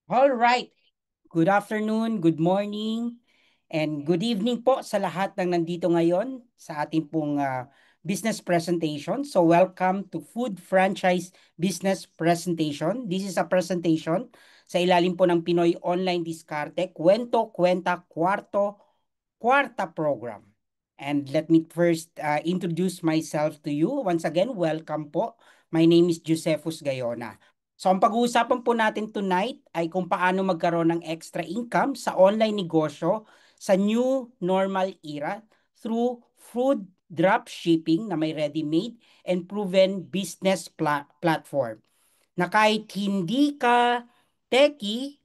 All right. Good afternoon, good morning, and good evening po sa lahat ng nandito ngayon sa ating pong business presentation. So welcome to Food Franchise Business Presentation. This is a presentation sa ilalim po ng Pinoy Online Diskarte, Kwento, Kwenta, Kwarto, Kwarta Program. And let me first introduce myself to you. Once again, welcome po. My name is Josephus Gayona. So ang pag-uusapan po natin tonight ay kung paano magkaroon ng extra income sa online negosyo sa new normal era through food drop shipping na may ready-made and proven business platform. Na kahit hindi ka techie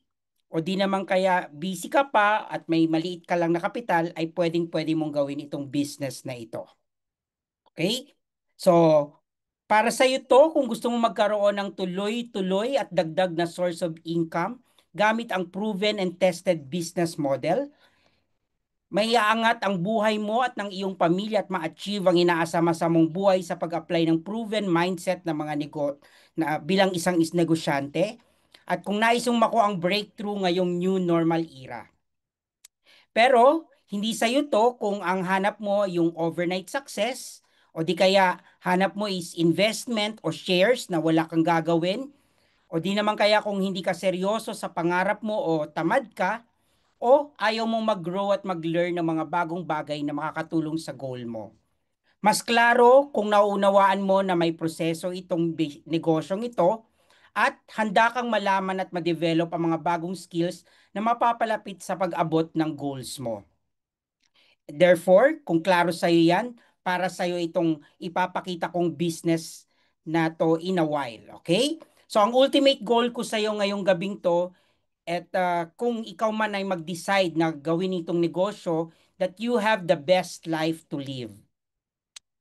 o di naman kaya busy ka pa at may maliit ka lang na kapital ay pwedeng-pwede mong gawin itong business na ito. Okay? So, para sa iyo to, kung gusto mong magkaroon ng tuloy-tuloy at dagdag na source of income gamit ang proven and tested business model, may aangat ang buhay mo at ng iyong pamilya at ma-achieve ang inaasama-sa mong buhay sa pag-apply ng proven mindset ng mga na bilang isang negosyante at kung nais mong makuha ang breakthrough ngayong new normal era. Pero hindi sa iyo to kung ang hanap mo yung overnight success o di kaya hanap mo is investment o shares na wala kang gagawin o di naman kaya kung hindi ka seryoso sa pangarap mo o tamad ka o ayaw mong mag-grow at mag-learn ng mga bagong bagay na makakatulong sa goal mo. Mas klaro kung nauunawaan mo na may proseso itong negosyong ito at handa kang malaman at ma-develop ang mga bagong skills na mapapalapit sa pag-abot ng goals mo. Therefore, kung klaro sa iyo yan, para sa iyo itong ipapakita kong business na to in a while. Okay? So, ang ultimate goal ko sa iyo ngayong gabing to, at kung ikaw man ay mag-decide na gawin itong negosyo, that you have the best life to live.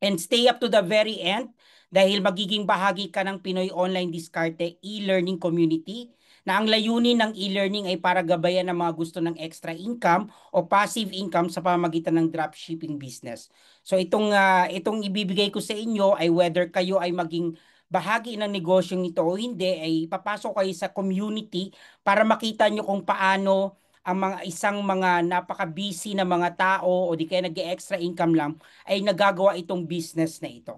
And stay up to the very end dahil magiging bahagi ka ng Pinoy Online Diskarte e-learning community na ang layunin ng e-learning ay para gabayan ng mga gusto ng extra income o passive income sa pamamagitan ng dropshipping business. So itong ibibigay ko sa inyo ay whether kayo ay maging bahagi ng negosyong ito o hindi, ay papasok kayo sa community para makita nyo kung paano ang mga napaka-busy na mga tao o di kaya nag-extra income lang ay nagagawa itong business na ito.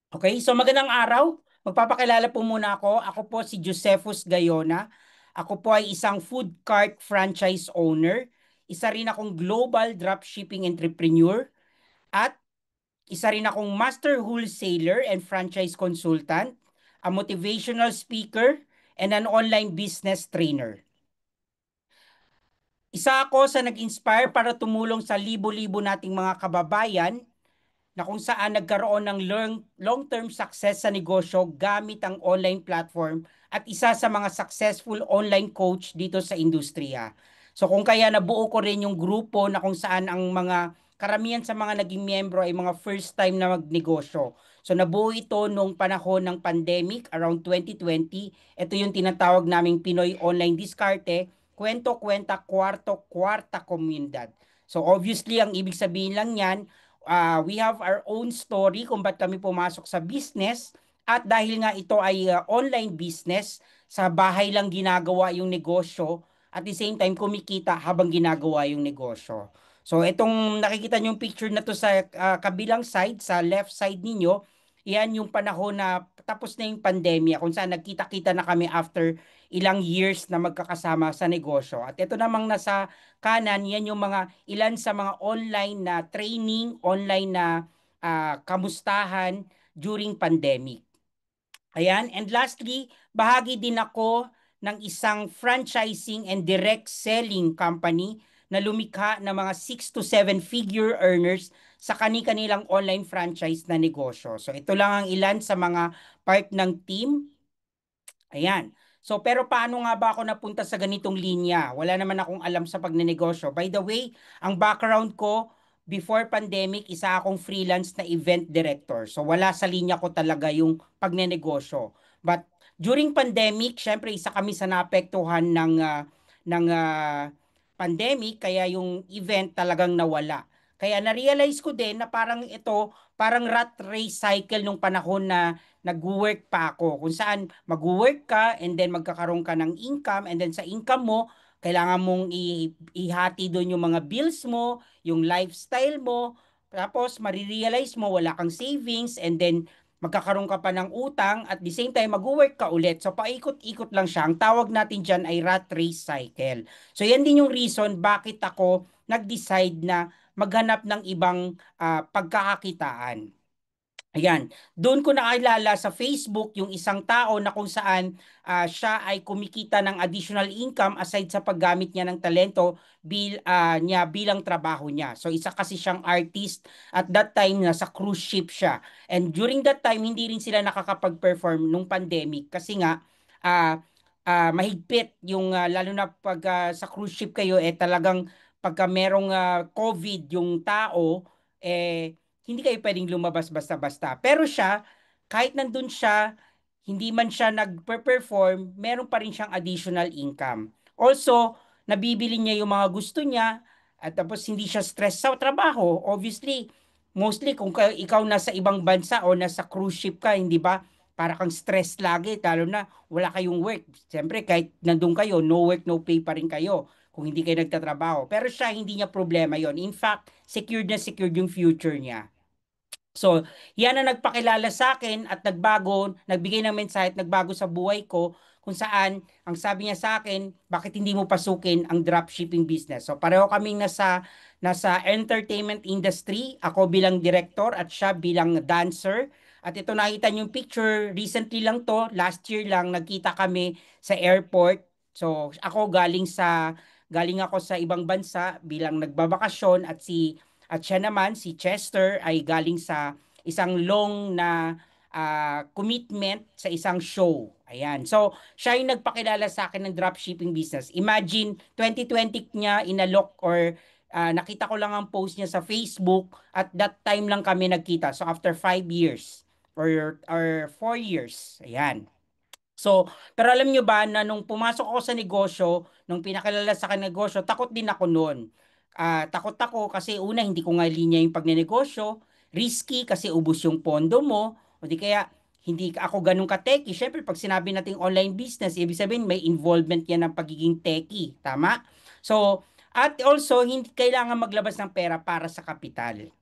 Okay, so magandang araw. Magpapakilala po muna ako. Ako po si Josephus Gayona. Ako po ay isang food cart franchise owner. Isa rin akong global dropshipping entrepreneur at isa rin akong master wholesaler and franchise consultant, a motivational speaker, and an online business trainer. Isa ako sa nag-inspire para tumulong sa libo-libo nating mga kababayan na kung saan nagkaroon ng long-term success sa negosyo gamit ang online platform at isa sa mga successful online coach dito sa industriya. So kung kaya nabuo ko rin yung grupo na kung saan ang mga karamihan sa mga naging miyembro ay mga first time na magnegosyo. So nabuo ito nung panahon ng pandemic around 2020. Ito yung tinatawag naming Pinoy Online Diskarte, Kwento, Kwenta, Kwarto, Kwarta Komunidad. So obviously ang ibig sabihin lang yan, we have our own story kung ba't kami pumasok sa business at dahil nga ito ay online business, sa bahay lang ginagawa yung negosyo at the same time kumikita habang ginagawa yung negosyo. So itong nakikita niyo yung picture na to sa kabilang side, sa left side ninyo, yan yung panahon na tapos na yung pandemya kung saan nagkita-kita na kami after ilang years na magkakasama sa negosyo. At ito namang nasa kanan, yan yung mga ilan sa mga online na training, online na kamustahan during pandemic. Ayan. And lastly, bahagi din ako ng isang franchising and direct selling company na lumikha ng mga 6 to 7 figure earners sa kani-kanilang online franchise na negosyo. So ito lang ang ilan sa mga part ng team. Ayan. So, pero paano nga ba ako napunta sa ganitong linya? Wala naman akong alam sa pagnenegosyo. By the way, ang background ko, before pandemic, isa akong freelance na event director. So, wala sa linya ko talaga yung pagnenegosyo. But during pandemic, syempre, isa kami sa naapektuhan ng pandemic, kaya yung event talagang nawala. Kaya na-realize ko din na parang ito, parang rat race cycle nung panahon na nag-work pa ako. Kung saan mag-work ka and then magkakaroon ka ng income and then sa income mo, kailangan mong ihati doon yung mga bills mo, yung lifestyle mo, tapos marirealize mo wala kang savings and then magkakaroon ka pa ng utang at the same time mag-work ka ulit. So paikot-ikot lang siya. Ang tawag natin dyan ay rat race cycle. So yan din yung reason bakit ako nag-decide na maghanap ng ibang pagkakakitaan. Ayan, doon ko nakilala sa Facebook yung isang tao na kung saan siya ay kumikita ng additional income aside sa paggamit niya ng talento niya bilang trabaho niya. So isa kasi siyang artist at that time nasa cruise ship siya. And during that time hindi rin sila nakakapag-perform nung pandemic kasi nga ah, mahigpit yung lalo na pag sa cruise ship kayo talagang pagka merong COVID yung tao hindi kayo pwedeng lumabas basta-basta. Pero siya, kahit nandun siya, hindi man siya nag-perform, meron pa rin siyang additional income. Also, nabibili niya yung mga gusto niya at tapos hindi siya stress sa trabaho. Obviously, mostly kung ikaw nasa ibang bansa o nasa cruise ship ka, hindi ba? Para kang stress lagi, lalo na wala kayong work. Siyempre, kahit nandun kayo, no work, no pay pa rin kayo kung hindi kayo nagtatrabaho. Pero siya, hindi niya problema yon. In fact, secured na secured yung future niya. So, yan ang nagpakilala sa akin at nagbago, nagbigay ng mensahe at nagbago sa buhay ko kung saan ang sabi niya sa akin, bakit hindi mo pasukin ang dropshipping business? So, pareho kaming nasa entertainment industry, ako bilang director at siya bilang dancer. At ito nakita niyo yung picture, recently lang to, last year lang nagkita kami sa airport. So, galing ako sa ibang bansa bilang nagbabakasyon at siya naman, si Chester, ay galing sa isang long na commitment sa isang show. Ayan. So, siya yung nagpakilala sa akin ng dropshipping business. Imagine, 2020 niya inalok or nakita ko lang ang post niya sa Facebook at that time lang kami nagkita. So, after 5 years or 4 years. Ayan. So, pero alam nyo ba na nung pumasok ako sa negosyo, nung pinakilala sa akin negosyo, takot din ako noon. Takot ako kasi una, hindi ko nga linya yung pagnenegosyo. Risky kasi ubos yung pondo mo. O di kaya, hindi ako ganun ka-techy. Siyempre, pag sinabi nating online business, ibig sabihin may involvement yan ng pagiging techy. Tama? So, at also, hindi kailangan maglabas ng pera para sa kapital.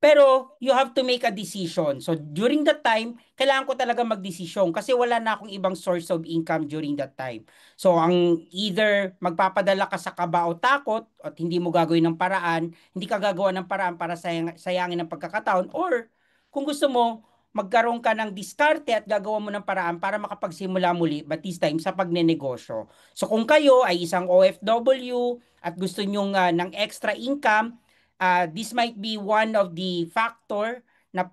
Pero you have to make a decision. So during that time, kailangan ko talaga magdesisyon kasi wala na akong ibang source of income during that time. So ang either magpapadala ka sa kaba o takot at hindi mo gagawin ng paraan, hindi ka gagawa ng paraan para sayangin ng pagkakataon or kung gusto mo, magkaroon ka ng diskarte at gagawa mo ng paraan para makapagsimula muli but this time sa pagnenegosyo. So kung kayo ay isang OFW at gusto nyo ng extra income, this might be one of the factor na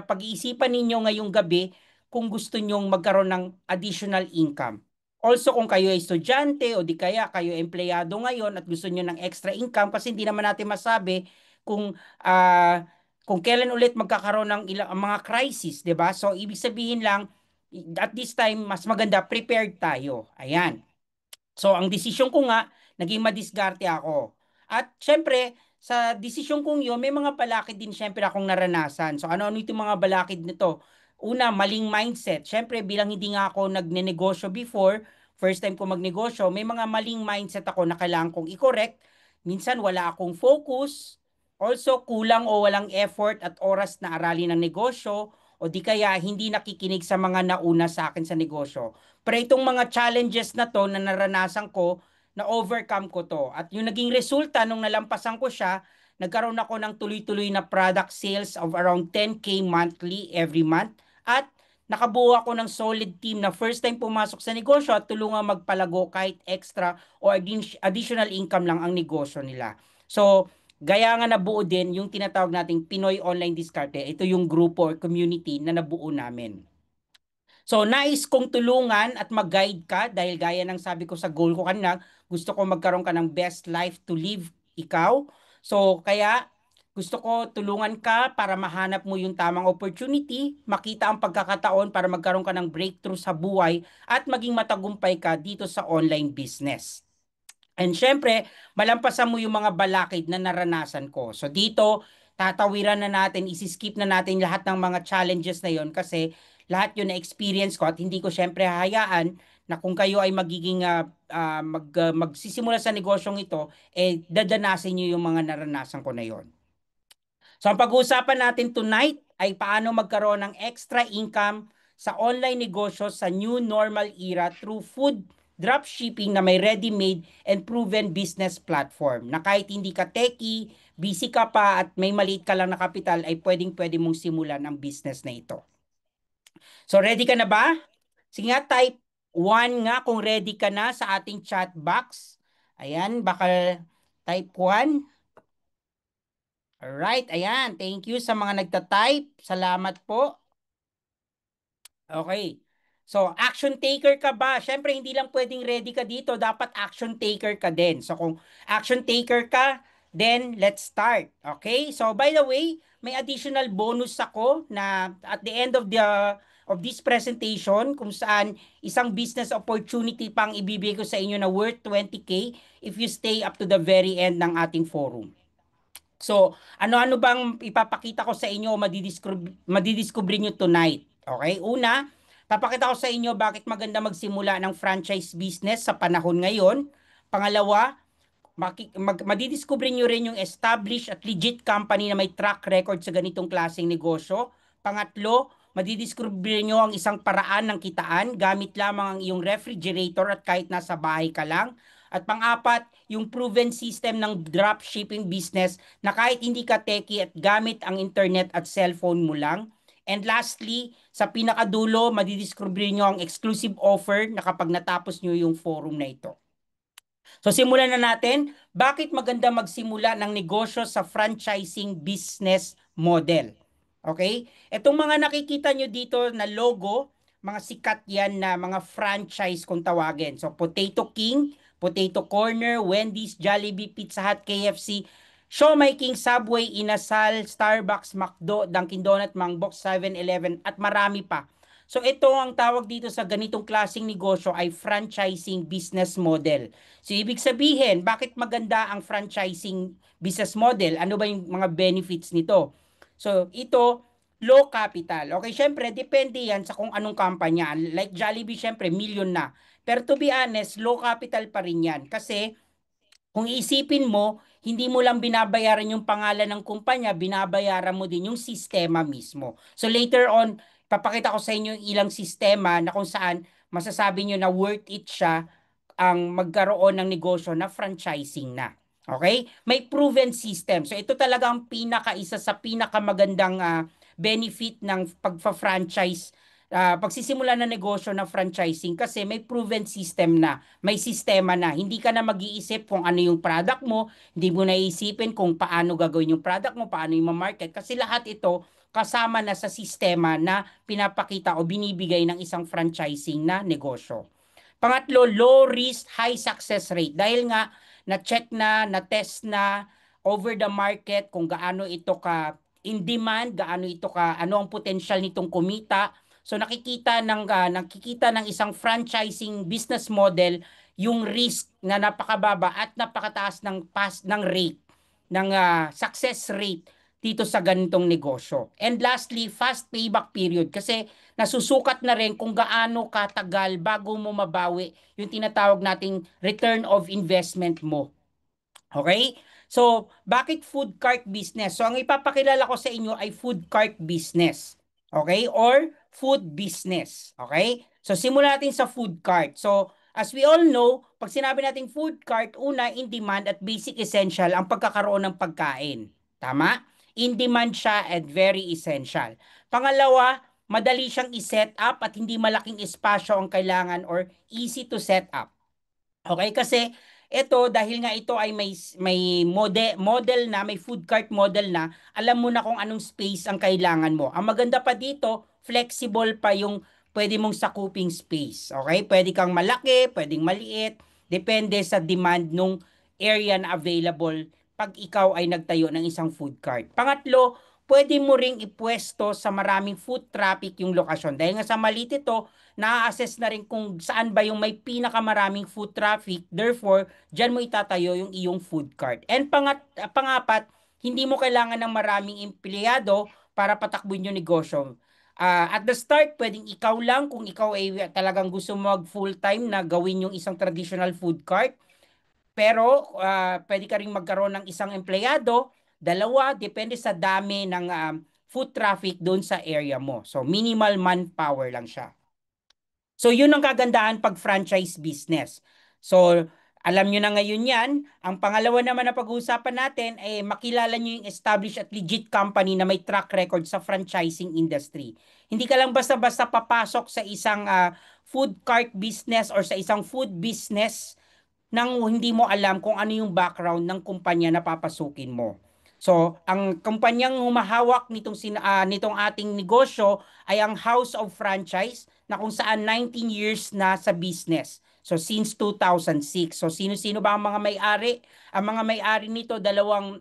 pag-iisipan ninyo ngayong gabi kung gusto nyong magkaroon ng additional income. Also, kung kayo ay estudyante o di kaya kayo empleyado ngayon at gusto nyo ng extra income kasi hindi naman natin masabi kung kung kailan ulit magkakaroon ng ilang mga crisis, 'di ba? So, ibig sabihin lang at this time mas maganda prepared tayo. Ayan. So, ang desisyon ko nga, naging madiskarte ako. At syempre, sa desisyon kong yun, may mga balakid din syempre akong naranasan. So, ano-ano itong mga balakid nito? Una, maling mindset. Syempre, bilang hindi nga ako nagnenegosyo before, first time ko magnegosyo, may mga maling mindset ako na kailangan kong i-correct. Minsan, wala akong focus. Also, kulang o walang effort at oras na aralin ng negosyo o di kaya hindi nakikinig sa mga nauna sa akin sa negosyo. Pero itong mga challenges na to na naranasan ko, na overcome ko to. At yung naging resulta nung nalampasan ko siya, nagkaroon ako ng tuloy-tuloy na product sales of around 10K monthly every month. At nakabuo ako ng solid team na first time pumasok sa negosyo at tulungan magpalago kahit extra o additional income lang ang negosyo nila. So, gaya nga nabuo din yung tinatawag nating Pinoy Online Diskarte. Ito yung grupo or community na nabuo namin. So, nais kong tulungan at mag-guide ka dahil gaya ng sabi ko sa goal ko kanina, gusto ko magkaroon ka ng best life to live ikaw. So, kaya gusto ko tulungan ka para mahanap mo yung tamang opportunity, makita ang pagkakataon para magkaroon ka ng breakthrough sa buhay at maging matagumpay ka dito sa online business. And syempre, malampasan mo yung mga balakid na naranasan ko. So dito, tatawiran na natin, isi-skip na natin lahat ng mga challenges na yon kasi lahat yun na experience ko at hindi ko syempre hahayaan na kung kayo ay magiging magsisimula sa negosyong ito, dadanasin nyo yung mga naranasan ko na yon. So ang pag-uusapan natin tonight ay paano magkaroon ng extra income sa online negosyo sa new normal era through food dropshipping na may ready-made and proven business platform na kahit hindi ka techie, busy ka pa at may maliit ka lang na kapital ay pwedeng-pwede mong simulan ang business na ito. So ready ka na ba? Sige nga, type 1 nga kung ready ka na sa ating chat box. Ayan, baka type 1. Alright, ayan. Thank you sa mga nagta-type. Salamat po. Okay. So, action taker ka ba? Siyempre, hindi lang pwedeng ready ka dito. Dapat action taker ka din. So, kung action taker ka, then let's start. Okay? So, by the way, may additional bonus ako na at the end of this presentation kung saan isang business opportunity pang ibibigay ko sa inyo na worth 20K if you stay up to the very end ng ating forum. So, ano-ano bang ipapakita ko sa inyo o madidiscover nyo tonight? Okay? Una, papakita ko sa inyo bakit maganda magsimula ng franchise business sa panahon ngayon. Pangalawa, madidiscover nyo rin yung established at legit company na may track record sa ganitong klaseng negosyo. Pangatlo, madidiscover nyo ang isang paraan ng kitaan gamit lamang ang iyong refrigerator at kahit nasa bahay ka lang. At pang-apat, yung proven system ng dropshipping business na kahit hindi ka techie at gamit ang internet at cellphone mo lang. And lastly, sa pinakadulo, madidiscover nyo ang exclusive offer na kapag natapos nyo yung forum na ito. So simulan na natin. Bakit maganda magsimula ng negosyo sa franchising business model? Okay? Itong mga nakikita nyo dito na logo, mga sikat yan na mga franchise kung tawagin. So Potato King, Potato Corner, Wendy's, Jollibee, Pizza Hut, KFC, Siomai King, Subway, Inasal, Starbucks, McDo, Dunkin' Donut, Mangbox, 7-Eleven at marami pa. So ito ang tawag dito sa ganitong klaseng negosyo ay franchising business model. So ibig sabihin, bakit maganda ang franchising business model? Ano ba yung mga benefits nito? So ito, low capital. Okay, syempre, depende yan sa kung anong kampanya. Like Jollibee, syempre, million na. Pero to be honest, low capital pa rin yan. Kasi kung iisipin mo, hindi mo lang binabayaran yung pangalan ng kumpanya, binabayaran mo din yung sistema mismo. So later on, papakita ko sa inyo yung ilang sistema na kung saan masasabi nyo na worth it siya ang magkaroon ng negosyo na franchising na. Okay? May proven system. So ito talaga ang isa sa pinakamagandang benefit ng pagfa-franchise, pagsisimula ng negosyo na franchising kasi may proven system na, may sistema na. Hindi ka na mag-iisip kung ano yung product mo, hindi mo naisipin kung paano gagawin yung product mo, paano yung market kasi lahat ito kasama na sa sistema na pinapakita o binibigay ng isang franchising na negosyo. Pangatlo, low risk, high success rate. Dahil nga na-check na-test na over the market kung gaano ito ka in demand, gaano ito ka, ano ang potential nitong kumita. So nakikita ng isang franchising business model yung risk na napakababa at napakataas ng rate ng success rate dito sa ganitong negosyo. And lastly, fast payback period kasi nasusukat na rin kung gaano katagal bago mo mabawi yung tinatawag nating return of investment mo. Okay? So, bakit food cart business? So, ang ipapakilala ko sa inyo ay food cart business. Okay? Or food business. Okay? So, simulan natin sa food cart. So, as we all know, pag sinabi natin food cart, una, in demand at basic essential ang pagkakaroon ng pagkain. Tama? In demand siya at very essential. Pangalawa, madali siyang i-set up at hindi malaking espasyo ang kailangan or easy to set up. Okay, kasi ito dahil nga ito ay may model na, may food cart model na, alam mo na kung anong space ang kailangan mo. Ang maganda pa dito, flexible pa yung pwede mong sakuping space. Okay? Pwede kang malaki, pwedeng maliit, depende sa demand nung area na available pag ikaw ay nagtayo ng isang food cart. Pangatlo, pwede mo ring ipwesto sa maraming foot traffic yung lokasyon. Dahil nga sa maliit ito, na-assess na rin kung saan ba yung may pinakamaraming foot traffic. Therefore, dyan mo itatayo yung iyong food cart. And pangapat, hindi mo kailangan ng maraming empleyado para patakbuhin yung negosyo. At the start, pwedeng ikaw lang kung ikaw ay talagang gusto mo mag full-time na gawin yung isang traditional food cart. Pero pwede ka ring magkaroon ng isang empleyado, dalawa, depende sa dami ng foot traffic doon sa area mo. So minimal manpower lang siya. So yun ang kagandahan pag franchise business. So alam nyo na ngayon yan. Ang pangalawa naman na pag-uusapan natin ay makilala nyo yung established at legit company na may track record sa franchising industry. Hindi ka lang basta-basta papasok sa isang food cart business or sa isang food business nang hindi mo alam kung ano yung background ng kumpanya na papasukin mo. So, ang kumpanyang humahawak nitong ating negosyo ay ang House of Franchise na kung saan 19 years na sa business. So, since 2006. So, sino-sino ba ang mga may-ari? Ang mga may-ari nito, dalawang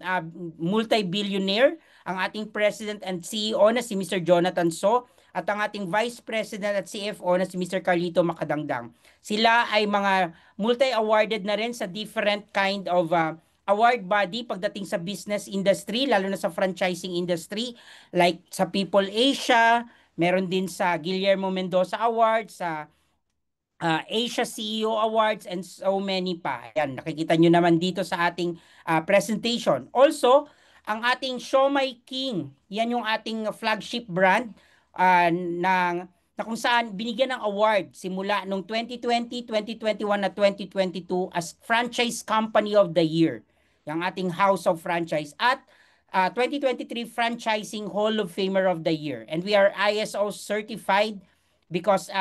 multi-billionaire, ang ating President and CEO na si Mr. Jonathan So, at ang ating Vice President at CFO na si Mr. Carlito Macadangdang. Sila ay mga multi-awarded na rin sa different kind of award body pagdating sa business industry, lalo na sa franchising industry, like sa People Asia, meron din sa Guillermo Mendoza Award, sa Asia CEO Awards, and so many pa. Ayan, nakikita nyo naman dito sa ating presentation. Also, ang ating Siomai King, yan yung ating flagship brand na kung saan binigyan ng award simula nung 2020, 2021 at 2022 as Franchise Company of the Year. Yung ating House of Franchise at 2023 Franchising Hall of Famer of the Year. And we are ISO certified because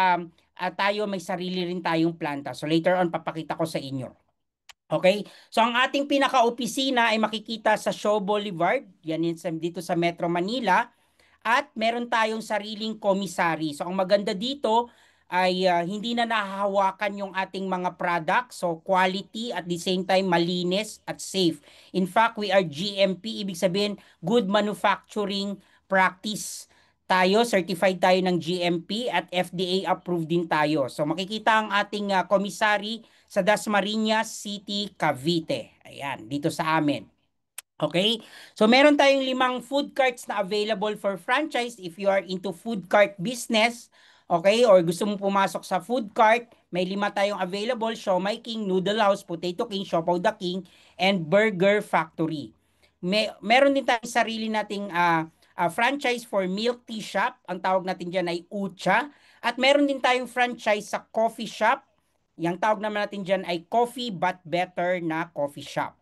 tayo may sarili rin tayong planta. So later on, papakita ko sa inyo. Okay? So ang ating pinaka-opisina ay makikita sa Shaw Boulevard. Yan dito sa Metro Manila. At meron tayong sariling komisari. So ang maganda dito ay hindi na nahahawakan yung ating mga products. So quality at the same time malinis at safe. In fact, we are GMP, ibig sabihin good manufacturing practice tayo, certified tayo ng GMP at FDA approved din tayo. So makikita ang ating komisari sa Dasmariñas City, Cavite. Ayan, dito sa amin. Okay? So meron tayong 5 food carts na available for franchise if you are into food cart business. Okay? Or gusto mong pumasok sa food cart, may 5 tayong available: Siomai King, Noodle House, Potato King, Siopaw the King, and Burger Factory. Meron din tayong sarili nating franchise for milk tea shop. Ang tawag natin dyan ay Ucha. At meron din tayong franchise sa coffee shop. Yung tawag naman natin dyan ay Coffee But Better na coffee shop.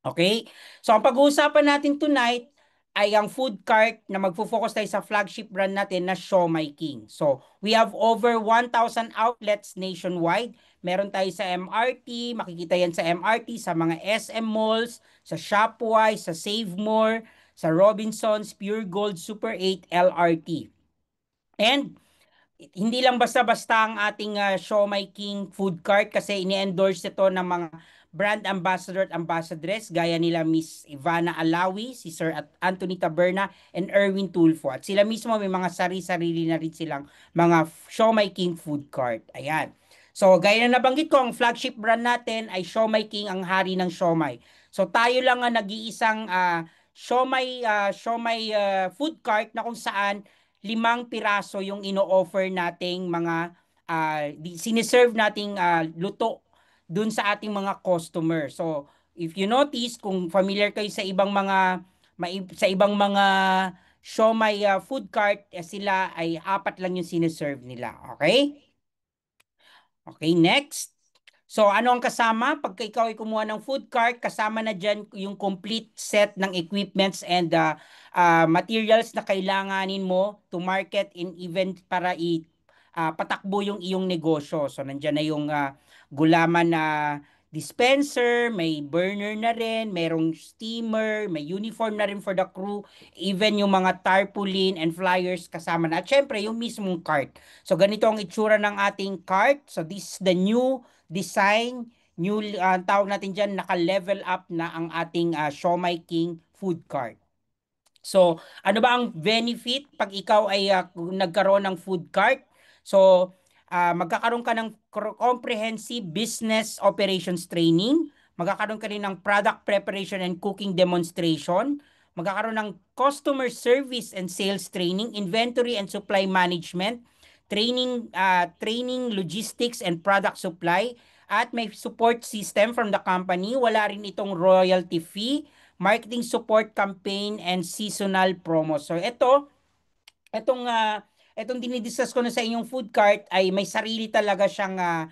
Okay? So, ang pag-uusapan natin tonight ay ang food cart na magfo-focus tayo sa flagship brand natin na Siomai King. So, we have over 1,000 outlets nationwide. Meron tayo sa MRT, makikita yan sa MRT, sa mga SM malls, sa Shopwise, sa Save More, sa Robinsons, Pure Gold, Super 8, LRT. And hindi lang basta-basta ang ating Siomai King food cart kasi ini-endorse ito ng mga brand ambassador at ambassadress gaya nila Miss Ivana Alawi, si Sir Anthony Taberna, and Erwin Tulfo. At sila mismo may mga sarili na rin silang mga Siomai King food cart. Ayan. So, gaya na nabanggit ko, ang flagship brand natin ay Siomai King, ang hari ng siomai. So, tayo lang ang nag-iisang siomai food cart na kung saan 5 piraso yung ino-offer nating mga siniserve nating luto dun sa ating mga customer. So, if you notice, kung familiar kayo sa ibang mga siomai food cart, sila ay 4 lang yung siniserve nila. Okay? Okay, next. So, ano ang kasama? Pagka ikaw ay kumuha ng food cart, kasama na dyan yung complete set ng equipments and materials na kailanganin mo to market in event para patakbo yung iyong negosyo. So, nandyan na yung gulaman na dispenser, may burner na rin, merong steamer, may uniform na rin for the crew, even yung mga tarpaulin and flyers kasama na. At syempre, yung mismong cart. So, ganito ang itsura ng ating cart. So, this is the new design, new tawag natin dyan, naka-level up na ang ating Siomai King food cart. So, ano ba ang benefit pag ikaw ay nagkaroon ng food cart? So, magkakaroon ka ng comprehensive business operations training, magkakaroon ka rin ng product preparation and cooking demonstration, magkakaroon ng customer service and sales training, inventory and supply management, training logistics and product supply, at may support system from the company. Wala rin itong royalty fee, marketing support campaign, and seasonal promo. So itong itong dinidiscuss ko na sa inyong food cart ay may sarili talaga siyang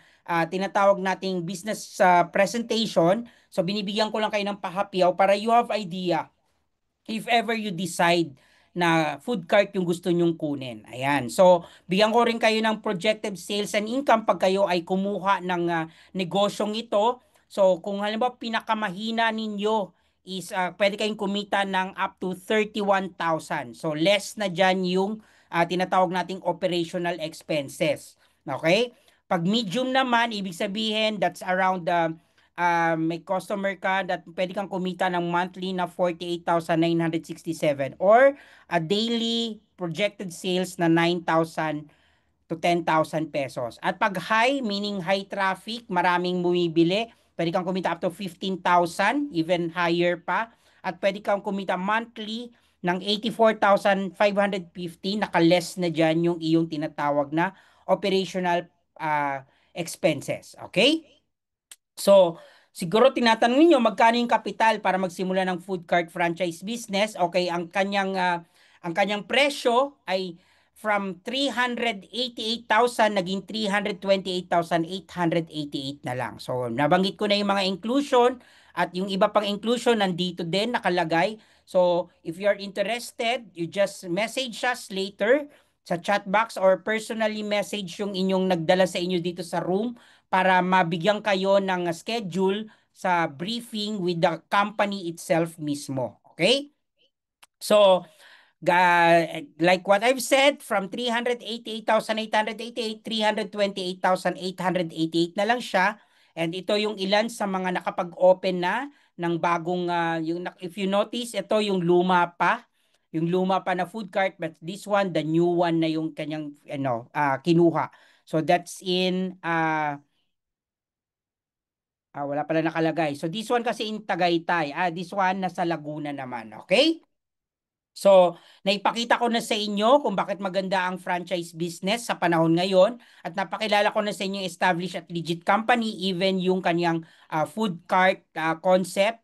tinatawag nating business presentation. So binibigyan ko lang kayo ng pahapyaw para you have idea if ever you decide na food cart yung gusto nyong kunin. Ayan. So, bigyan ko rin kayo ng projected sales and income pag kayo ay kumuha ng negosyong ito. So, kung halimbawa pinakamahina ninyo is pwede kayong kumita ng up to 31,000. So, less na dyan yung tinatawag nating operational expenses. Okay? Pag medium naman, ibig sabihin that's around may customer ka that pwede kang kumita ng monthly na 48,967 or a daily projected sales na 9,000 to 10,000 pesos. At pag high, meaning high traffic, maraming bumibili, pwede kang kumita up to 15,000, even higher pa. At pwede kang kumita monthly ng 84,550, naka-less na dyan yung iyong tinatawag na operational expenses. Okay? So, siguro tinatanong niyo magkano yung kapital para magsimula ng food cart franchise business. Okay, ang kanyang presyo ay from 388,000 naging 328,888 na lang. So, nabanggit ko na yung mga inclusion at yung iba pang inclusion nandito din nakalagay. So, if you're interested, you just message us later sa chat box or personally message yung inyong nagdala sa inyo dito sa room para mabigyan kayo ng schedule sa briefing with the company itself mismo. Okay? So, like what I've said, from 388,888, 328,888 na lang siya. And ito yung ilan sa mga nakapag-open na ng bagong, if you notice, ito yung luma pa. Yung luma pa na food cart, but this one, the new one na yung kanyang kinuha. So that's in wala pala nakalagay. So this one kasi in Tagaytay. This one nasa Laguna naman. Okay? So, naipakita ko na sa inyo kung bakit maganda ang franchise business sa panahon ngayon at napakilala ko na sa inyo yung established at legit company, even yung kanyang food cart concept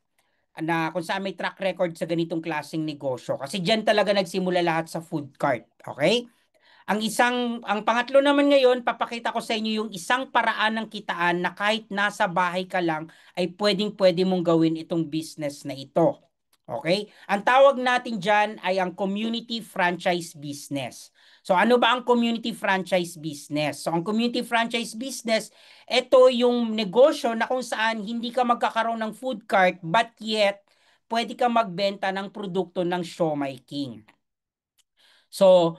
na kung saan may track record sa ganitong klaseng negosyo. Kasi diyan talaga nagsimula lahat sa food cart. Okay? Ang pangatlo naman ngayon, papakita ko sa inyo yung isang paraan ng kitaan na kahit nasa bahay ka lang ay pwedeng-pwede mong gawin itong business na ito. Okay? Ang tawag natin dyan ay ang community franchise business. So ano ba ang community franchise business? So ang community franchise business, ito yung negosyo na kung saan hindi ka magkakaroon ng food cart but yet pwede ka magbenta ng produkto ng Siomai King. So,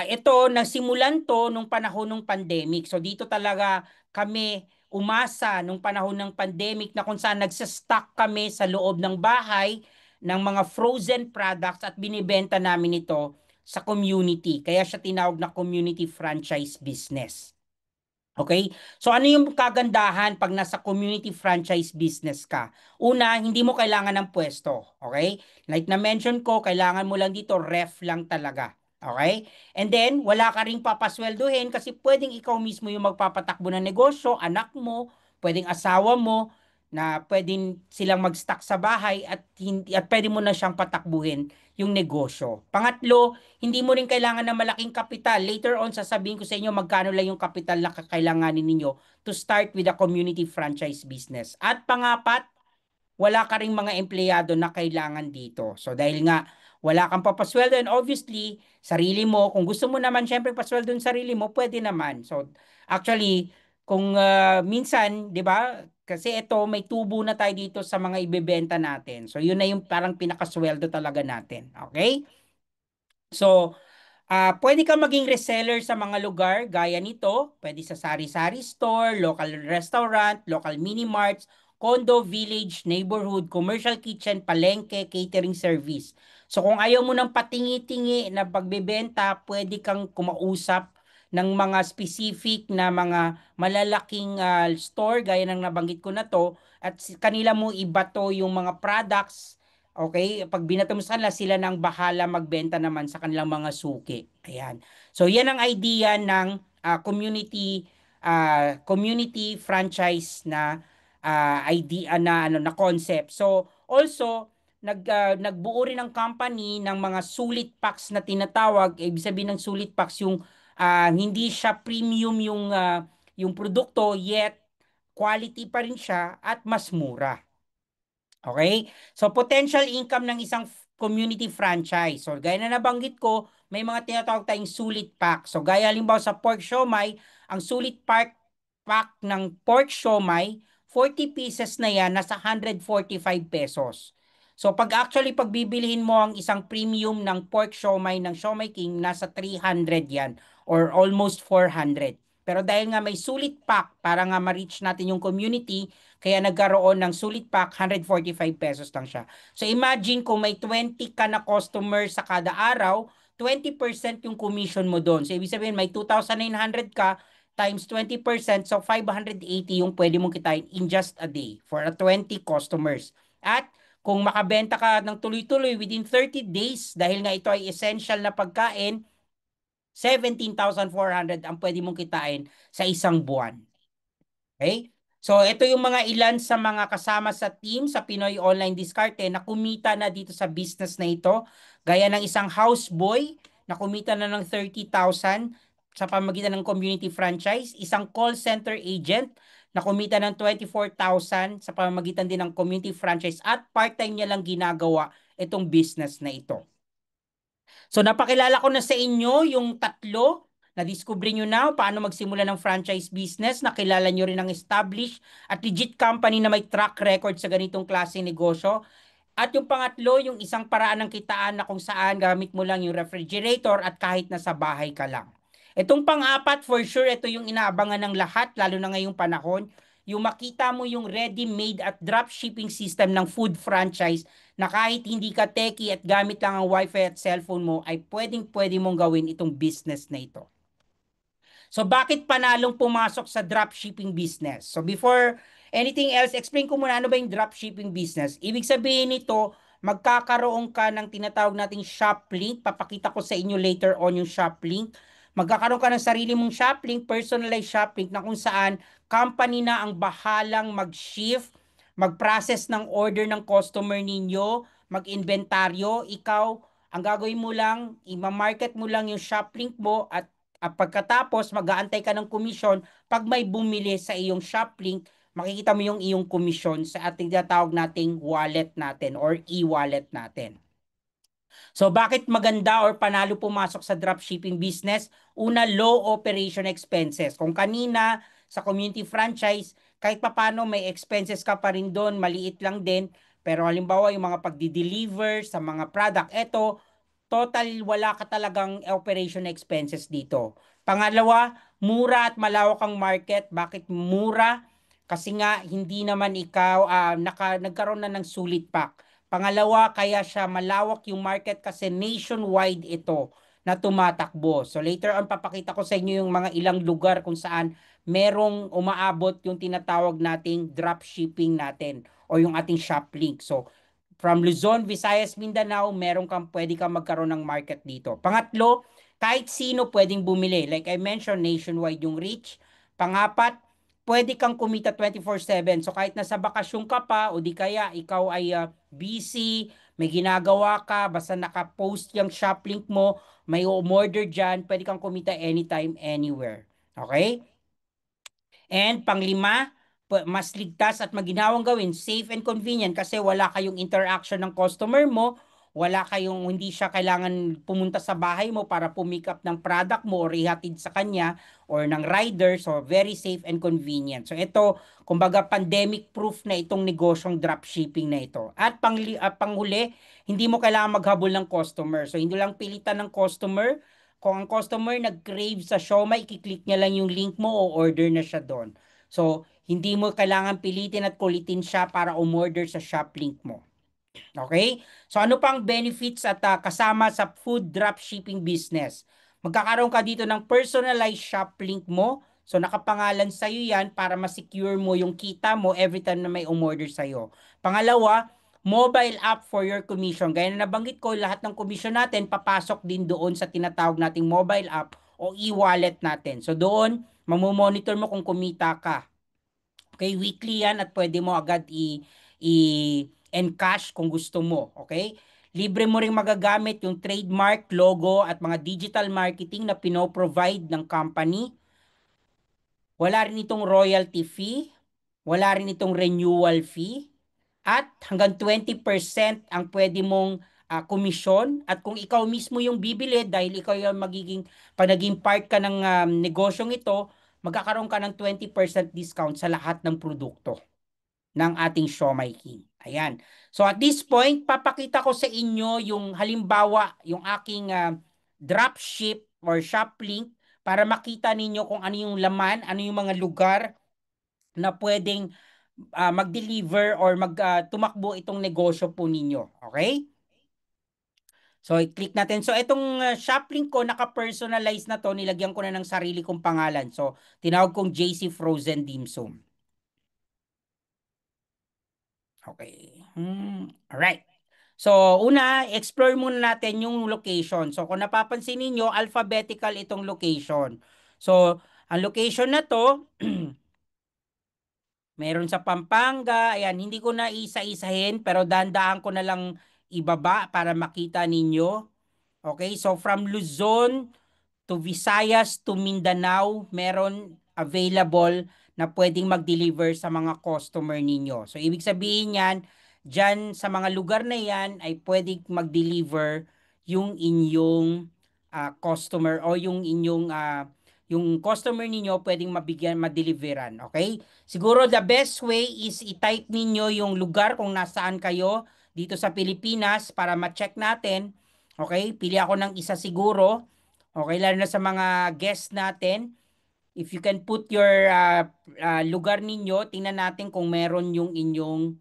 ito, nasimulan to nung panahon ng pandemic. So, dito talaga kami umasa nung panahon ng pandemic na kung saan nagsastock kami sa loob ng bahay ng mga frozen products at binibenta namin ito sa community. Kaya siya tinawag na community franchise business. Okay? So ano yung kagandahan pag nasa community franchise business ka? Una, hindi mo kailangan ng pwesto. Okay? Like na-mention ko, kailangan mo lang dito ref lang talaga. Okay? And then, wala ka ring papasweldohin kasi pwedeng ikaw mismo yung magpapatakbo ng negosyo, anak mo, pwedeng asawa mo, na pwedeng silang mag-stock sa bahay at pwede mo na siyang patakbuhin yung negosyo. Pangatlo, hindi mo rin kailangan ng malaking kapital. Later on, sasabihin ko sa inyo magkano lang yung kapital na kakailanganin ninyo to start with a community franchise business. At pangapat, wala ka ring mga empleyado na kailangan dito. So dahil nga wala kang papasweldo and obviously sarili mo, kung gusto mo naman syempre pasweldo yung sarili mo, pwede naman. So actually, kung minsan, 'di ba? Kasi ito may tubo na tayo dito sa mga ibebenta natin. So yun na yung parang pinakasweldo talaga natin. Okay? So pwede kang maging reseller sa mga lugar gaya nito. Pwede sa sari-sari store, local restaurant, local mini marts, condo, village, neighborhood, commercial kitchen, palengke, catering service. So kung ayaw mo ng patingi-tingi na pagbebenta, pwede kang kumausap ng mga specific na mga malalaking store gaya ng nabanggit ko na to at kanila mo ibato yung mga products. Okay, pag binato mo sa kanila, sila nang bahala magbenta naman sa kanilang mga suki. Ayan. So yan ang idea ng community franchise na idea na concept. So also nagbuo rin ng company ng mga sulit packs na tinatawag. Ibig sabihin ng sulit packs yung hindi siya premium yung produkto yet quality pa rin siya at mas mura. Okay? So, potential income ng isang community franchise. So, gaya na nabanggit ko, may mga tinatawag tayong sulit pack. So, gaya halimbawa sa pork siomai, ang sulit pack ng pork siomai, 40 pieces na yan, nasa 145 pesos. So, pag bibilihin mo ang isang premium ng pork siomai ng Siomai King, nasa 300 yan or almost 400. Pero dahil nga may sulit pack para nga ma-reach natin yung community, kaya nagkaroon ng sulit pack, 145 pesos lang siya. So imagine kung may 20 ka na customer sa kada araw, 20% yung commission mo doon. So ibig sabihin may 2,900 ka times 20%, so 580 yung pwede mong kitain in just a day for a 20 customers. At kung makabenta ka ng tuloy-tuloy within 30 days, dahil nga ito ay essential na pagkain, 17,400 ang pwede mong kitain sa isang buwan. Okay? So, ito yung mga ilan sa mga kasama sa team sa Pinoy Online Diskarte na kumita na dito sa business na ito. Gaya ng isang houseboy na kumita na ng 30,000 sa pamagitan ng community franchise. Isang call center agent na kumita ng 24,000 sa pamamagitan din ng community franchise at part-time niya lang ginagawa itong business na ito. So napakilala ko na sa inyo yung tatlo. Na-discover nyo na paano magsimula ng franchise business. Nakilala nyo rin ang established at legit company na may track record sa ganitong klase negosyo. At yung pangatlo, yung isang paraan ng kitaan na kung saan gamit mo lang yung refrigerator at kahit nasa bahay ka lang. Itong pang-apat, for sure, ito yung inaabangan ng lahat, lalo na ngayong panahon, yung makita mo yung ready-made at drop shipping system ng food franchise na kahit hindi ka techie at gamit lang ang wifi at cellphone mo, ay pwedeng-pwede mong gawin itong business na ito. So bakit panalong pumasok sa dropshipping business? So before anything else, explain ko muna ano ba yung dropshipping business. Ibig sabihin nito, magkakaroon ka ng tinatawag nating shop link. Papakita ko sa inyo later on yung shop link. Magkakaroon ka ng sarili mong shop link, personalized shop link na kung saan company na ang bahalang mag-shift, mag-process ng order ng customer ninyo, mag-inventaryo, ikaw, ang gagawin mo lang, i-market mo lang yung shop link mo at pagkatapos mag-aantay ka ng komisyon, pag may bumili sa iyong shop link, makikita mo yung iyong komisyon sa ating tinatawag nating wallet natin or e-wallet natin. So bakit maganda or panalo pumasok sa dropshipping business? Una, low operation expenses. Kung kanina sa community franchise, kahit papano may expenses ka pa rin doon, maliit lang din. Pero halimbawa yung mga pagdi-deliver sa mga product, eto total wala ka talagang operation expenses dito. Pangalawa, mura at malawak ang market. Bakit mura? Kasi nga hindi naman ikaw nagkaroon na ng sulit pack. Pangalawa, kaya siya malawak yung market kasi nationwide ito na tumatakbo. So later on papakita ko sa inyo yung mga ilang lugar kung saan merong umaabot yung tinatawag nating drop shipping natin o yung ating shop link. So from Luzon, Visayas, Mindanao, pwede kang magkaroon ng market dito. Pangatlo, kahit sino pwedeng bumili. Like I mentioned, nationwide yung reach. Pangapat, pwede kang kumita 24/7. So kahit nasa bakasyon ka pa o di kaya ikaw ay busy, may ginagawa ka, basta naka-post yung shop link mo, may umorder dyan, pwede kang kumita anytime, anywhere. Okay? And panglima, mas ligtas at maginhawang gawin, safe and convenient kasi wala kayong interaction ng customer mo, wala kayong, hindi siya kailangan pumunta sa bahay mo para pumick up ng product mo or ihatid sa kanya or ng rider. So, very safe and convenient. So, ito, kumbaga, pandemic proof na itong negosyong dropshipping na ito. At panghuli, hindi mo kailangan maghabol ng customer. So, hindi lang pilitan ng customer. Kung ang customer nag-crave sa siomai, i-click niya lang yung link mo o order na siya doon. So, hindi mo kailangan pilitin at kulitin siya para umorder sa Shoplink mo. Okay? So ano pang benefits at kasama sa food dropshipping business? Magkakaroon ka dito ng personalized shop link mo. So nakapangalan sa iyo 'yan para ma-secure mo yung kita mo every time na may umorder sa iyo. Pangalawa, mobile app for your commission. Gaya na nabanggit ko, lahat ng commission natin papasok din doon sa tinatawag nating mobile app o e-wallet natin. So doon, mamomonitor mo kung kumita ka. Okay, weekly yan at pwede mo agad i-encash kung gusto mo. Okay? Libre mo ring magagamit yung trademark, logo at mga digital marketing na pino-provide ng company. Wala rin itong royalty fee, wala rin itong renewal fee, at hanggang 20% ang pwede mong komisyon. At kung ikaw mismo yung bibili dahil ikaw yung magiging, pag naging part ka ng negosyong ito, magkakaroon ka ng 20% discount sa lahat ng produkto ng ating Siomai King. Ayan. So at this point, papakita ko sa inyo yung halimbawa, yung aking dropship or shop link para makita ninyo kung ano yung laman, ano yung mga lugar na pwedeng mag-deliver or tumakbo itong negosyo po ninyo. Okay? So, i-click natin. So, itong shop link ko, naka-personalize na to. Nilagyan ko na ng sarili kong pangalan. So, tinawag kong JC Frozen Dim Sum. Okay. Alright. So, una, explore muna natin yung location. So, kung napapansin niyo alphabetical itong location. So, ang location na to, meron sa Pampanga. Ayan, hindi ko na isa-isahin, pero dandaan ko na lang ibaba para makita ninyo. Okay, so from Luzon to Visayas to Mindanao, meron available na pwedeng mag-deliver sa mga customer ninyo. So, ibig sabihin yan, dyan sa mga lugar na yan ay pwedeng mag-deliver yung inyong customer o yung customer ninyo pwedeng mabigyan, ma-deliveran. Okay? Siguro the best way is i-type ninyo yung lugar kung nasaan kayo dito sa Pilipinas para ma-check natin. Okay? Pili ako ng isa siguro. Okay, lalo na sa mga guests natin. If you can put your lugar ninyo, tingnan natin kung meron yung inyong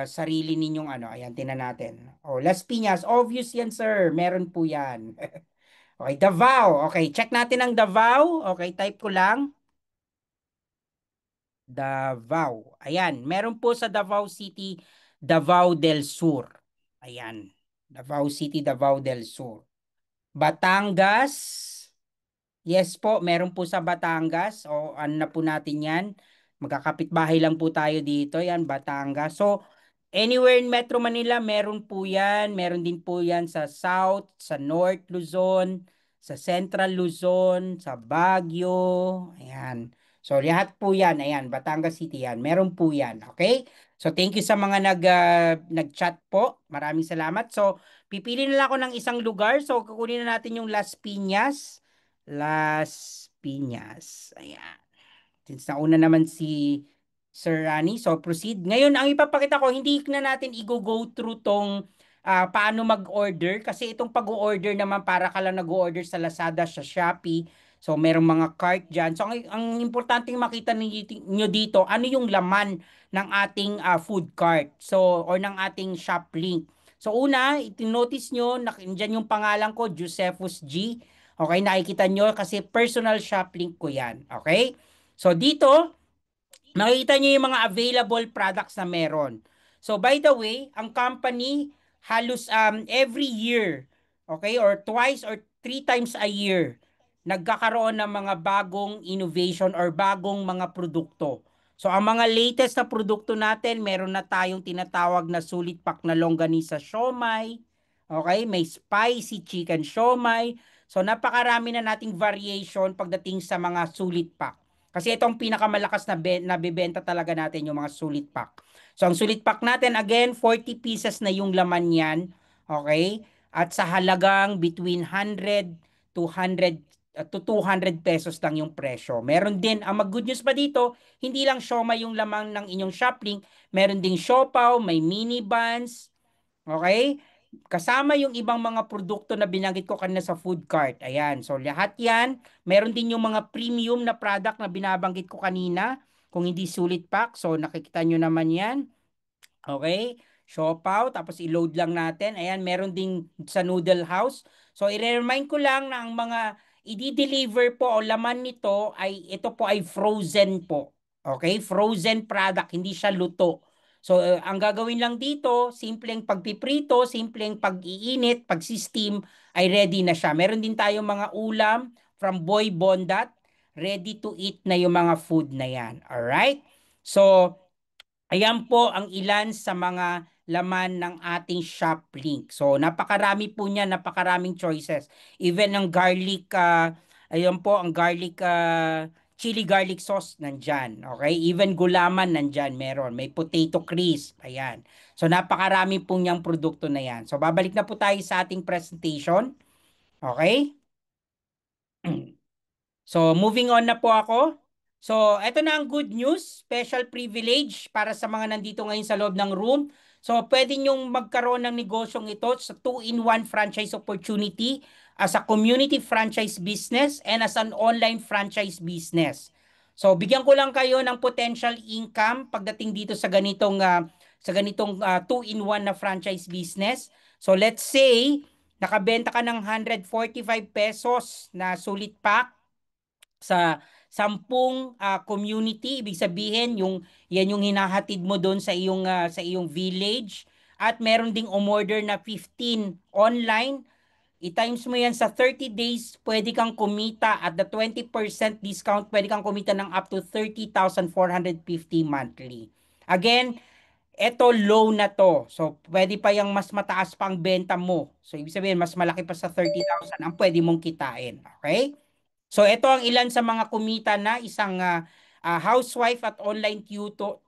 sarili ninyong ano. Ayan, tingnan natin. Oh, Las Piñas. Obvious yan, sir. Meron po yan. Okay, Davao. Okay, check natin ang Davao. Okay, type ko lang. Davao. Ayan, meron po sa Davao City, Davao del Sur. Ayan, Davao City, Davao del Sur. Batangas. Yes po, meron po sa Batangas. O ano na po natin yan. Magkakapit-bahay lang po tayo dito. Yan, Batangas. So, anywhere in Metro Manila, meron po yan. Meron din po yan sa South, sa North Luzon, sa Central Luzon, sa Baguio. Ayan. So, lahat po yan. Ayan, Batangas City yan. Meron po yan. Okay? So, thank you sa mga nag-chat po. Maraming salamat. So, pipili na lang ako ng isang lugar. So, kukunin na natin yung Las Piñas. Las Piñas. Ayan. Since nauna naman si Sir Rani, so proceed. Ngayon, ang ipapakita ko, hindi na natin i-go through tong paano mag-order. Kasi itong pag-order naman, para ka lang nag-order sa Lazada, sa Shopee. So, merong mga cart dyan. So, ang importante makita ninyo dito, ano yung laman ng ating food cart. So, or ng ating shop link. So, una, itinotice nyo, dyan yung pangalan ko, Josephus G. Okay, nakikita nyo kasi personal shop link ko yan. Okay? So dito, makikita nyo yung mga available products na meron. So by the way, ang company halos every year, okay, or twice or three times a year, nagkakaroon ng mga bagong innovation or bagong mga produkto. So ang mga latest na produkto natin, meron na tayong tinatawag na sulit pak na longganisa siomai. Okay, may spicy chicken siomai. So napakarami na nating variation pagdating sa mga sulit pak. Kasi itong pinakamalakas na nabebenta talaga natin yung mga sulit pack. So, ang sulit pack natin, again, 40 pieces na yung laman yan. Okay? At sa halagang between 100 to 100 to 200 pesos lang yung presyo. Meron din, ang mag-good news pa dito, hindi lang siomai yung lamang ng inyong shopping, meron ding siopaw, may mini buns, okay? Kasama yung ibang mga produkto na binanggit ko kanina sa food cart. Ayan. So, lahat yan. Meron din yung mga premium na product na binabanggit ko kanina. kung hindi sulit pack. So nakikita nyo naman yan. Okay? Siopaw, tapos i-load lang natin. Ayan, meron ding sa Noodle House. So, i-remind ko lang na ang mga i-deliver po o laman nito ay ito po ay frozen po. Okay? Frozen product, hindi siya luto. So, ang gagawin lang dito, simpleng pagpiprito, simpleng pag-iinit, pag-steam, ay ready na siya. Meron din tayong mga ulam from Boy Bondat, ready to eat na yung mga food na yan. Alright? So, ayan po ang ilan sa mga laman ng ating shop link. So, napakarami po niya, napakaraming choices. Even ang garlic, ayan po, ang garlic, chili garlic sauce nandyan. Okay? Even gulaman nandyan, meron. May potato crisp, ayan. So, napakarami po niyang produkto na yan. So, babalik na po tayo sa ating presentation. Okay? So, moving on na po ako. So, eto na ang good news, special privilege para sa mga nandito ngayon sa loob ng room. So, pwede nyong magkaroon ng negosyong ito sa 2-in-1 franchise opportunity as a community franchise business and as an online franchise business. So, bigyan ko lang kayo ng potential income pagdating dito sa ganitong 2-in-1 na franchise business. So, let's say nakabenta ka ng 145 pesos na sulit pack sa 10 community. Ibig sabihin yan yung hinahatid mo doon sa iyong village, at meron ding umorder na 15 online. I-times mo yan sa 30 days, pwede kang kumita at the 20% discount, pwede kang kumita ng up to 30,450 monthly. Again, eto low na to. So, pwede pa yung mas mataas pang benta mo. So, ibig sabihin, mas malaki pa sa 30,000 ang pwede mong kitain. Okay? So ito ang ilan sa mga kumita na isang housewife at online tutor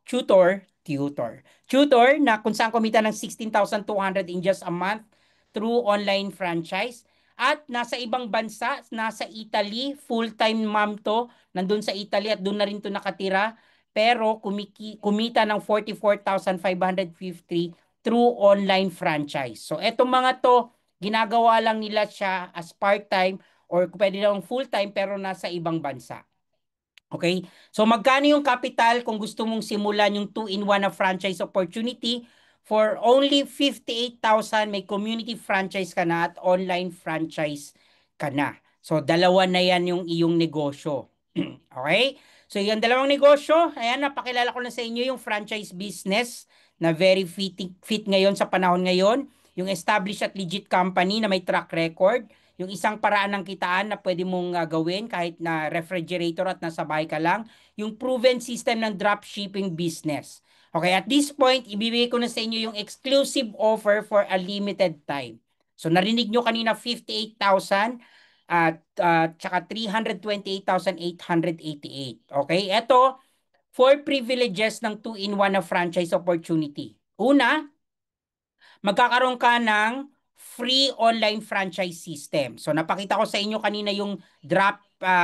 na kung saan kumita ng 16,200 in just a month through online franchise. At nasa ibang bansa, nasa Italy, full-time mom to, nandun sa Italy at doon na rin to nakatira. Pero kumita ng 44,550 through online franchise. So etong mga to, ginagawa lang nila siya as part-time or pwede lang full-time pero nasa ibang bansa. Okay? So magkano yung capital kung gusto mong simulan yung 2-in-1 na franchise opportunity? For only 58,000, may community franchise ka na at online franchise ka na. So dalawa na yan yung iyong negosyo. Okay? So yung dalawang negosyo, ayan, napakilala ko na sa inyo yung franchise business na very fit ngayon sa panahon ngayon. Yung established at legit company na may track record, yung isang paraan ng kitaan na pwede mong gawin kahit na refrigerator at nasa bahay ka lang, yung proven system ng dropshipping business. Okay, at this point, ibibigay ko na sa inyo yung exclusive offer for a limited time. So narinig nyo kanina 58,000 at tsaka 328,888. Okay, ito, 4 privileges ng 2-in-1 na franchise opportunity. Una, magkakaroon ka ng free online franchise system. So napakita ko sa inyo kanina yung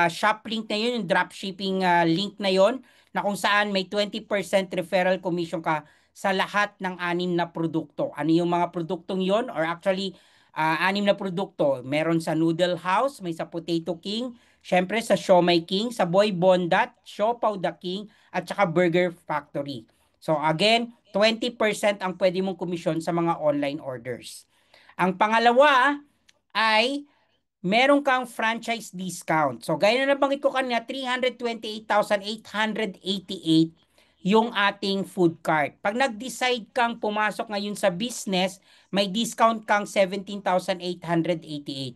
shop link na yun, yung drop shipping link na yun, na kung saan may 20% referral commission ka sa lahat ng 6 na produkto. Ano yung mga produktong yon? Or actually, 6 na produkto. Meron sa Noodle House, may sa Potato King, syempre sa Siomai King, sa Boy Bondat, Siopaw the King, at saka Burger Factory. So again, 20% ang pwede mong komisyon sa mga online orders. Ang pangalawa ay meron kang franchise discount. So, gaya na nabanggit ko kanina, 328,888 yung ating food cart. Pag nag-decide kang pumasok ngayon sa business, may discount kang 17,888.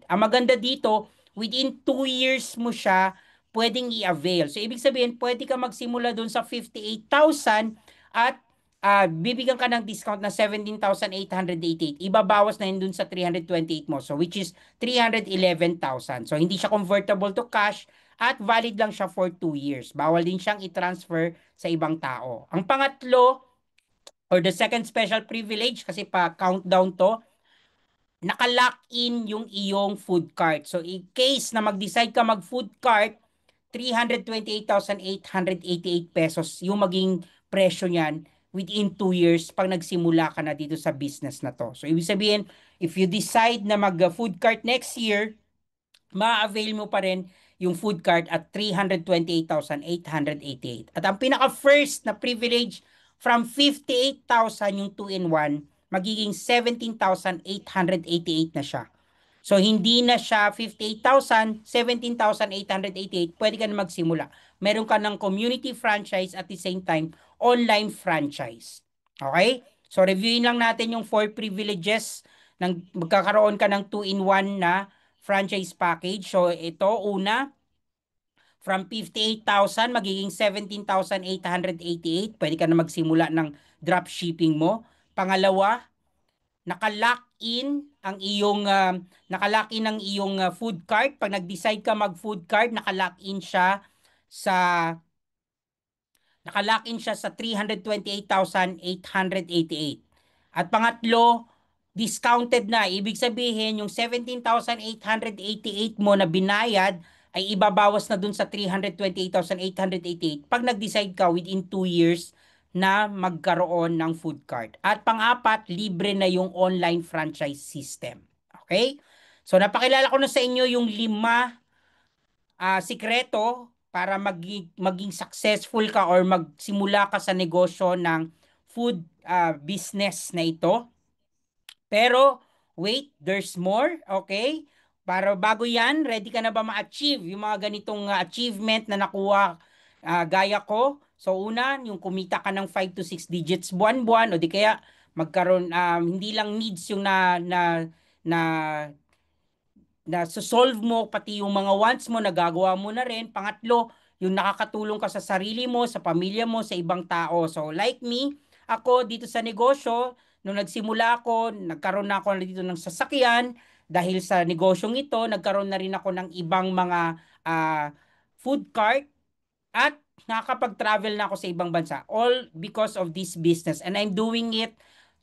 Ang maganda dito, within 2 years mo siya pwedeng i-avail. So, ibig sabihin, pwede ka magsimula dun sa 58,000 at bibigyan ka ng discount na 17,888. Ibabawas na yun dun sa 328 mo. So, which is 311,000. So, hindi siya convertible to cash at valid lang siya for 2 years. Bawal din siyang i-transfer sa ibang tao. Ang pangatlo, or the second special privilege, kasi pa countdown to, naka-lock in yung iyong food cart. So, in case na mag-decide ka mag-food cart, 328,888 pesos yung maging presyo niyan within 2 years pag nagsimula ka na dito sa business na to. So, ibig sabihin, if you decide na mag-food cart next year, ma-avail mo pa rin yung food cart at 328,888. At ang pinaka-first na privilege from 58,000 yung 2-in-1, magiging 17,888 na siya. So, hindi na siya 58,000, 17,888, pwede ka na magsimula. Meron ka ng community franchise at the same time, online franchise. Okay? So, reviewin lang natin yung 4 privileges ng magkakaroon ka ng 2-in-1 na franchise package. So, ito, una, from 58,000 magiging 17,888. Pwede ka na magsimula ng dropshipping mo. Pangalawa, naka-lock in ang iyong food cart. Pag nag-decide ka mag-food cart, sa Nakalock-in siya sa 328,888. At pangatlo, discounted na. Ibig sabihin, yung 17,888 mo na binayad ay ibabawas na dun sa 328,888 pag nag-decide ka within 2 years na magkaroon ng food cart. At pang-apat, libre na yung online franchise system. Okay? So napakilala ko na sa inyo yung 5 sikreto para maging successful ka or magsimula ka sa negosyo ng food business na ito. Pero, wait, there's more, okay? Para bago yan, ready ka na ba ma-achieve yung mga ganitong achievement na nakuha gaya ko? So, una, yung kumita ka ng 5 to 6 digits buwan-buwan o di kaya magkaroon, hindi lang needs yung na solve mo, pati yung mga wants mo, nagagawa mo na rin. Pangatlo, yung nakakatulong ka sa sarili mo, sa pamilya mo, sa ibang tao. So like me, ako dito sa negosyo, nung nagsimula ako, nagkaroon na ako dito ng sasakyan. Dahil sa negosyong ito, nagkaroon na rin ako ng ibang mga food cart at nakakapag-travel na ako sa ibang bansa. All because of this business. And I'm doing it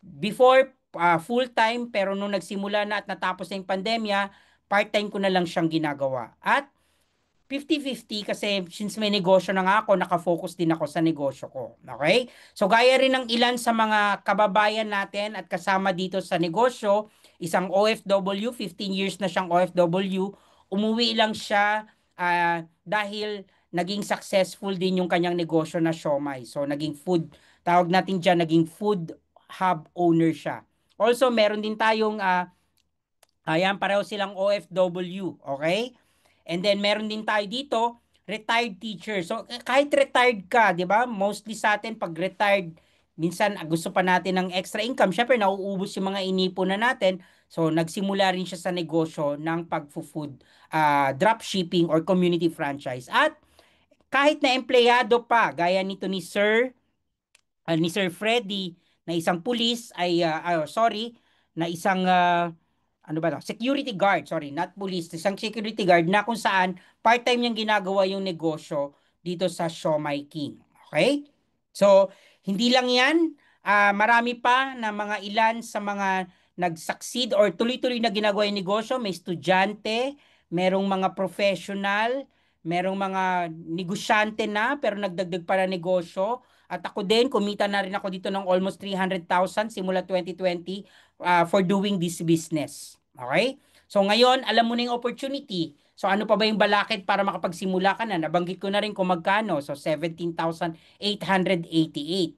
before full-time, pero nung nagsimula na at natapos na yung pandemya, part-time ko na lang siyang ginagawa. At 50-50 kasi since may negosyo na nga ako, nakafocus din ako sa negosyo ko. Okay? So gaya rin ng ilan sa mga kababayan natin at kasama dito sa negosyo, isang OFW, 15 years na siyang OFW, umuwi lang siya dahil naging successful din yung kanyang negosyo na siomai. So naging tawag natin dyan, naging food hub owner siya. Also, meron din tayong ayan, pareho silang OFW, okay? And then meron din tayo dito, retired teacher. So kahit retired ka, 'di ba? Mostly sa atin pag retired, minsan gusto pa natin ng extra income. Syempre nauubos yung mga inipon na natin. So nagsimula rin siya sa negosyo ng pag-food drop shipping or community franchise. At kahit na empleyado pa, gaya nito ni Sir Freddy na isang pulis na isang ano ba 'to? Security guard, sorry, not police, isang security guard na kung saan part-time niyang ginagawa yung negosyo dito sa Siomai King. Okay? So, hindi lang 'yan, marami pa na mga ilan sa mga nag-succeed or tuloy-tuloy na ginagawa yung negosyo, may estudyante, merong mga professional, merong mga negosyante na pero nagdagdag pa ng negosyo. At ako din, kumita na rin ako dito ng almost 300,000 simula 2020 for doing this business. Okay? So ngayon, alam mo na yung opportunity. So ano pa ba yung balakid para makapagsimula ka na? Nabanggit ko na rin kung magkano. So 17,888.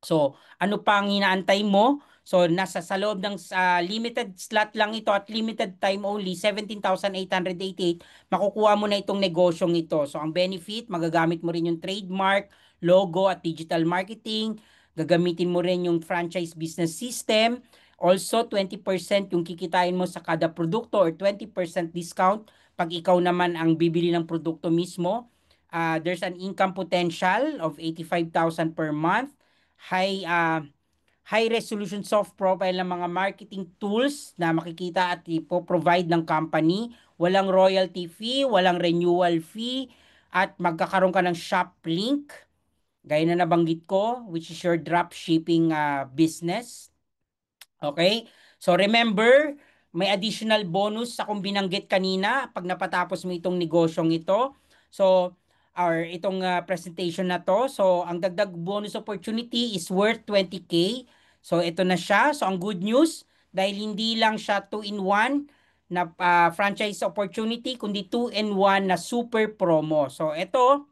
So, ano pa ang inaantay mo? So, sa loob ng limited slot lang ito at limited time only, 17,888, makukuha mo na itong negosyong ito. So, ang benefit, magagamit mo rin yung trademark, logo at digital marketing. Gagamitin mo rin yung franchise business system. Also, 20% yung kikitain mo sa kada produkto or 20% discount pag ikaw naman ang bibili ng produkto mismo. There's an income potential of 85,000 per month, high resolution soft profile ng mga marketing tools na makikita at ipo-provide ng company. Walang royalty fee, walang renewal fee, at magkakaroon ka ng shop link, gaya na nabanggit ko, which is your drop shipping business. Okay? So remember, may additional bonus sa kung binanggit kanina pag napatapos mo itong negosyong ito. So, or itong presentation na to. So, ang dagdag bonus opportunity is worth 20K. So, ito na siya. So, ang good news, dahil hindi lang siya 2-in-1 na franchise opportunity, kundi 2-in-1 na super promo. So ito,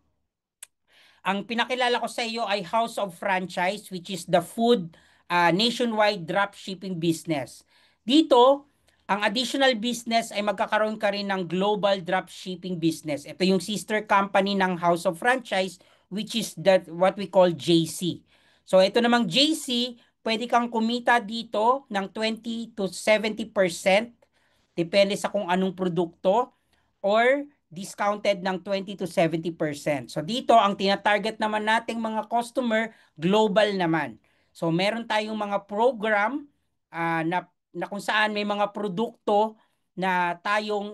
ang pinakilala ko sa iyo ay House of Franchise, which is the food nationwide drop shipping business. Dito, ang additional business ay magkakaroon ka rin ng global drop shipping business. Ito yung sister company ng House of Franchise, which is that what we call JC. So ito namang JC, pwede kang kumita dito ng 20 to 70%, depende sa kung anong produkto, or discounted ng 20 to 70%. So dito, ang tinatarget naman nating mga customer, global naman. So meron tayong mga program na kung saan may mga produkto na tayong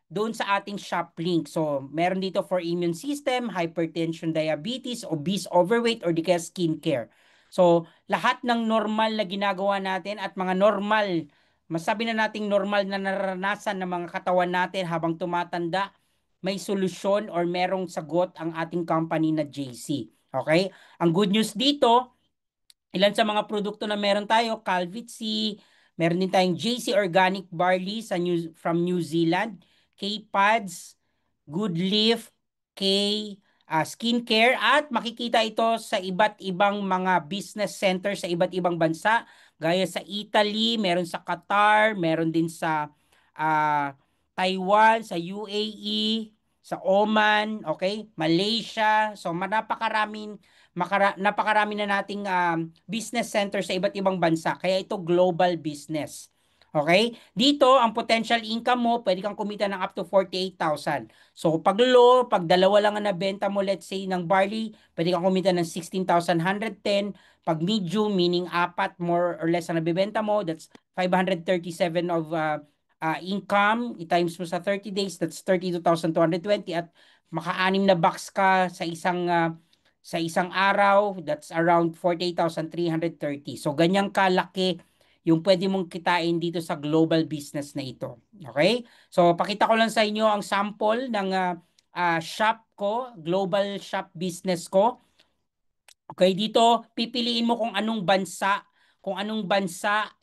doon sa ating shop link. So meron dito for immune system, hypertension, diabetes, obese, overweight, or di kaya skincare. So lahat ng normal na ginagawa natin at mga normal, masabi na nating normal na naranasan ng mga katawan natin habang tumatanda, may solusyon or merong sagot ang ating company na JC. Okay? Ang good news dito, ilan sa mga produkto na meron tayo, Calvit-C, meron din tayong JC Organic Barley from New Zealand, K-Pads, Good Leaf, K Skincare, at makikita ito sa iba't ibang mga business center sa iba't ibang bansa, gaya sa Italy, meron sa Qatar, meron din sa Taiwan, sa UAE, sa Oman, okay? Malaysia. So napakarami na nating business center sa iba't ibang bansa. Kaya ito global business. Okay? Dito, ang potential income mo, pwede kang kumita ng up to 48,000. So, pag dalawa lang ang nabenta mo, let's say, ng barley, pwede kang kumita ng 16,110. Pag medium, meaning apat, more or less ang nabibenta mo, that's 537 of income. I-times mo sa 30 days, that's 32,220. At maka-anim na box ka sa isang araw, that's around 48,330. So, ganyang kalaki yung pwede mong kitain dito sa global business na ito. Okay? So, pakita ko lang sa inyo ang sample ng shop ko, global shop business ko. Okay, dito pipiliin mo kung anong bansa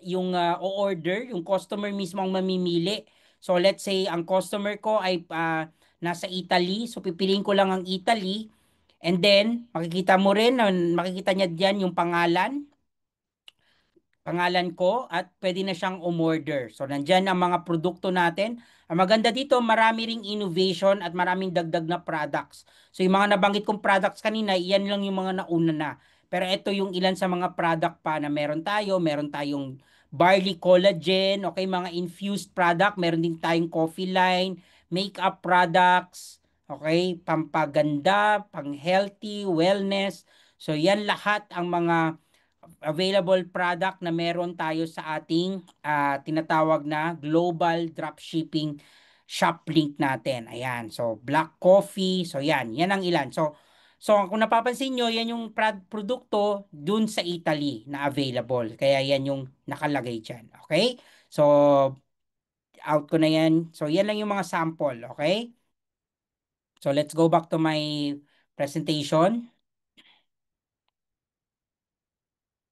yung o-order, yung customer mismo ang mamimili. So let's say ang customer ko ay nasa Italy, so pipiliin ko lang ang Italy, and then makikita mo rin, makikita niya diyan yung pangalan ko, at pwede na siyang umorder. So, nandyan ang mga produkto natin. Ang maganda dito, marami ring innovation at maraming dagdag na products. So, yung mga nabanggit kong products kanina, yan lang yung mga nauna na. Pero ito yung ilan sa mga product pa na meron tayo. Meron tayong barley collagen, okay, mga infused product. Meron din tayong coffee line, makeup products, okay, pampaganda, pang-healthy, wellness. So, yan lahat ang mga available product na meron tayo sa ating tinatawag na global dropshipping shop link natin. Ayan. So, black coffee. So, yan ang ilan. So kung napapansin nyo, yan yung produkto dun sa Italy na available. Kaya yan yung nakalagay dyan. Okay? So, out ko na yan. So, yan lang yung mga sample. Okay? So, let's go back to my presentation.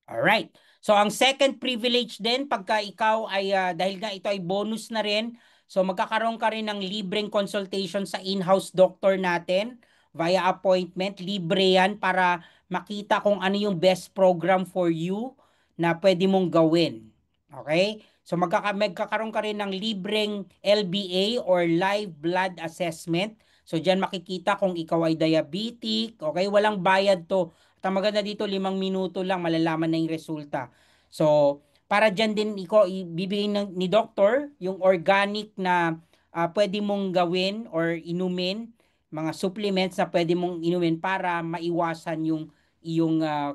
Alright. So, ang second privilege din, pagka ikaw ay, dahil nga ito ay bonus na rin, so magkakaroon ka rin ng libreng consultation sa in-house doctor natin via appointment. Libre yan para makita kung ano yung best program for you na pwede mong gawin. Okay? So, magkakaroon ka rin ng libreng LBA or live blood assessment. So, dyan makikita kung ikaw ay diabetic. Okay? Walang bayad to. At ang maganda dito, 5 minuto lang malalaman na yung resulta. So, para dyan din ibibigay ni doctor yung organic na pwede mong gawin or inumin, mga supplements na pwede mong inumin para maiwasan yung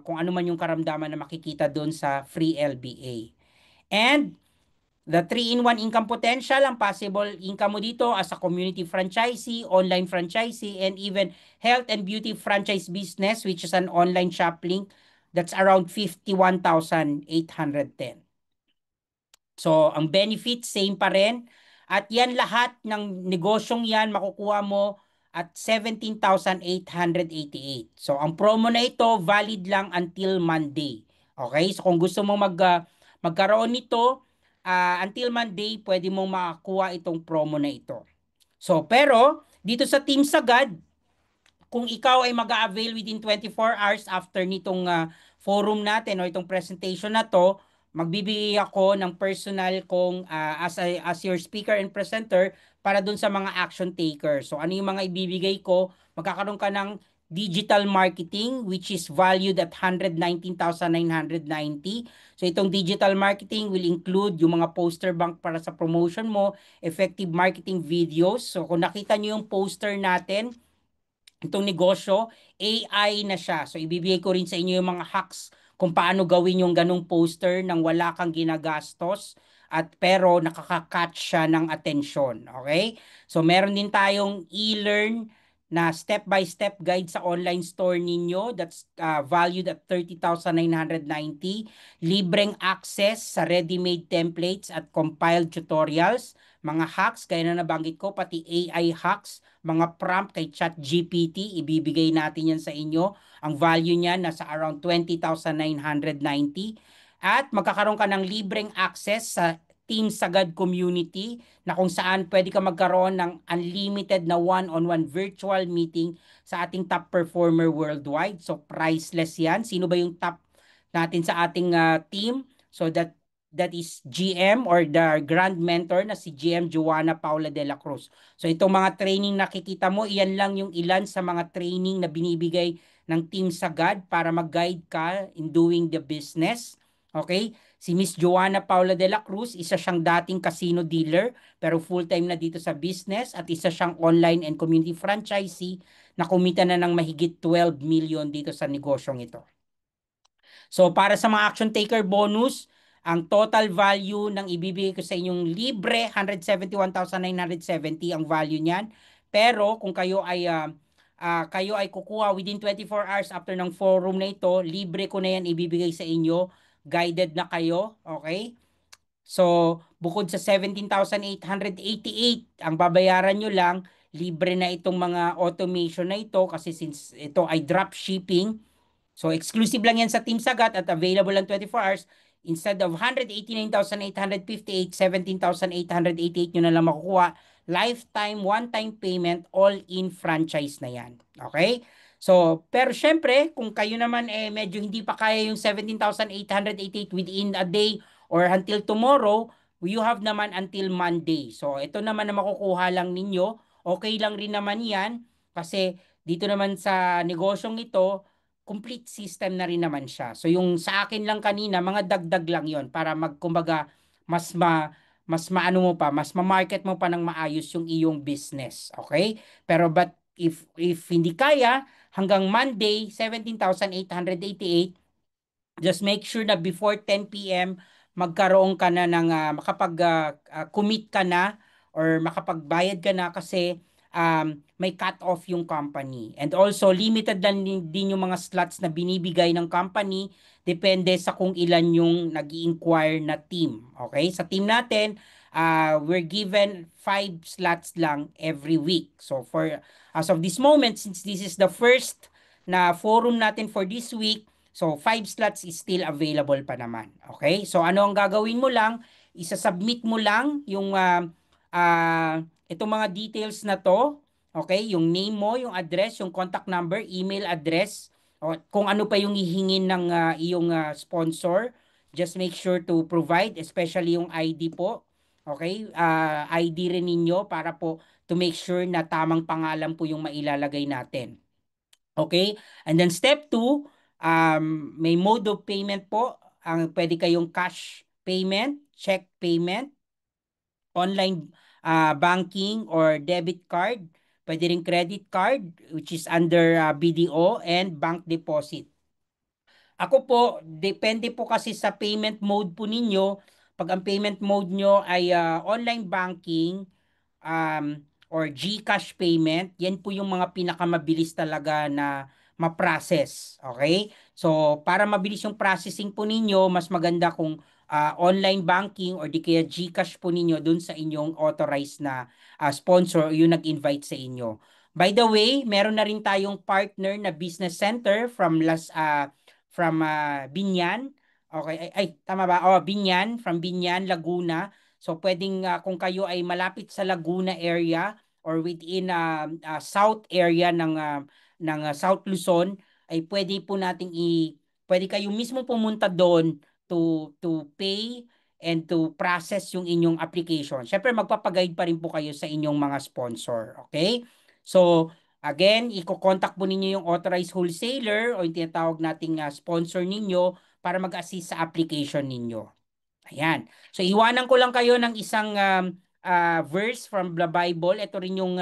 kung ano man yung karamdaman na makikita doon sa free LBA. And the 3-in-1 income potential, ang possible income mo dito as a community franchisee, online franchisee, and even health and beauty franchise business, which is an online shop link, that's around 51,810. So, ang benefit, same pa rin. At yan lahat ng negosyong yan, makukuha mo at 17,888. So, ang promo na ito, valid lang until Monday. Okay? So, kung gusto mo magkaroon nito, until Monday, pwede mong makakuha itong promo na ito. So, pero dito sa Team Sagad, kung ikaw ay mag-avail within 24 hours after nitong forum natin o itong presentation na to, magbibigay ako ng personal kong as your speaker and presenter para dun sa mga action takers. So ano yung mga ibibigay ko? Magkakaroon ka ng digital marketing which is valued at 119,990. So itong digital marketing will include yung mga poster bank para sa promotion mo, effective marketing videos. So kung nakita nyo yung poster natin, itong negosyo, AI na siya. So, ibibigay ko rin sa inyo yung mga hacks kung paano gawin yung ganong poster nang wala kang ginagastos at pero nakaka-catch siya ng atensyon. Okay? So, meron din tayong e-learn na step-by-step guide sa online store ninyo that's valued at 30,990. Libreng access sa ready-made templates at compiled tutorials. Mga hacks, kaya na nabanggit ko, pati AI hacks, mga prompt kay ChatGPT, ibibigay natin yan sa inyo. Ang value niya nasa around 20,990. At magkakaroon ka ng libreng access sa Team Sagad community na kung saan pwede ka magkaroon ng unlimited na one-on-one virtual meeting sa ating top performer worldwide. So priceless yan. Sino ba yung top natin sa ating team? So that is GM or the grand mentor na si GM Joanna Paula de la Cruz. So itong mga training nakikita mo, iyan lang yung ilan sa mga training na binibigay ng Team Sagad para mag-guide ka in doing the business. Okay? Si Miss Joanna Paula de la Cruz, isa siyang dating casino dealer pero full-time na dito sa business at isa siyang online and community franchisee na kumita na ng mahigit 12 million dito sa negosyong ito. So para sa mga action taker bonus, ang total value ng ibibigay ko sa inyong libre, 171,970 ang value niyan. Pero kung kayo ay kukuha within 24 hours after ng forum na ito, libre ko na yan ibibigay sa inyo. Guided na kayo, okay? So, bukod sa 17,888, ang babayaran nyo lang, libre na itong mga automation na ito kasi since ito ay drop shipping, so exclusive lang yan sa Team Sagat at available lang 24 hours. Instead of 189,858, 17,888 nyo na lang makukuha. Lifetime, one-time payment, all-in franchise na yan. Okay? So, pero syempre, kung kayo naman medyo hindi pa kaya yung 17,888 within a day or until tomorrow, you have naman until Monday. So, ito naman na makukuha lang ninyo. Okay lang rin naman yan kasi dito naman sa negosyong ito, complete system na rin naman siya. So yung sa akin lang kanina, mga dagdag lang yon para magkumbaga mas maano mo pa, mas ma-market mo pa ng maayos yung iyong business. Okay? Pero but if hindi kaya, hanggang Monday, 17,888, just make sure na before 10 p.m. magkaroon ka na ng makapag-commit ka na or makapagbayad ka na kasi may cut-off yung company. And also, limited lang din yung mga slots na binibigay ng company depende sa kung ilan yung nag inquire na team. Okay? Sa team natin, we're given 5 slots lang every week. So, as of this moment, since this is the first na forum natin for this week, so, 5 slots is still available pa naman. Okay? So, ano ang gagawin mo lang? Isa-submit mo lang yung itong mga details na to. Okay? Yung name mo, yung address, yung contact number, email address, o kung ano pa yung hihingin ng iyong sponsor. Just make sure to provide, especially yung ID po. Okay? ID rin ninyo para po to make sure na tamang pangalan po yung mailalagay natin. Okay? And then step 2, may mode of payment po. Pwede kayong cash payment, check payment, online banking or debit card. Pwede rin credit card which is under BDO and bank deposit. Ako po, depende po kasi sa payment mode po ninyo. Pag ang payment mode nyo ay online banking, um, or GCash payment, yan po yung mga pinakamabilis talaga na ma-process. Okay? So, para mabilis yung processing po ninyo, mas maganda kung online banking or di kaya GCash po ninyo dun sa inyong authorized na sponsor o yung nag-invite sa inyo. By the way, meron na rin tayong partner na business center from Binyan. Okay, tama ba? Oh, Binyan, from Binyan, Laguna. So pwedeng kung kayo ay malapit sa Laguna area or within south area ng South Luzon, ay pwede kayo mismo pumunta doon to pay and to process yung inyong application. Syempre magpapaguide pa rin po kayo sa inyong mga sponsor, okay? So again, i-contact po ninyo yung authorized wholesaler o yung tinatawag nating sponsor ninyo para mag-assist sa application ninyo. Ayan. So, iwanan ko lang kayo ng isang verse from the Bible. Ito rin yung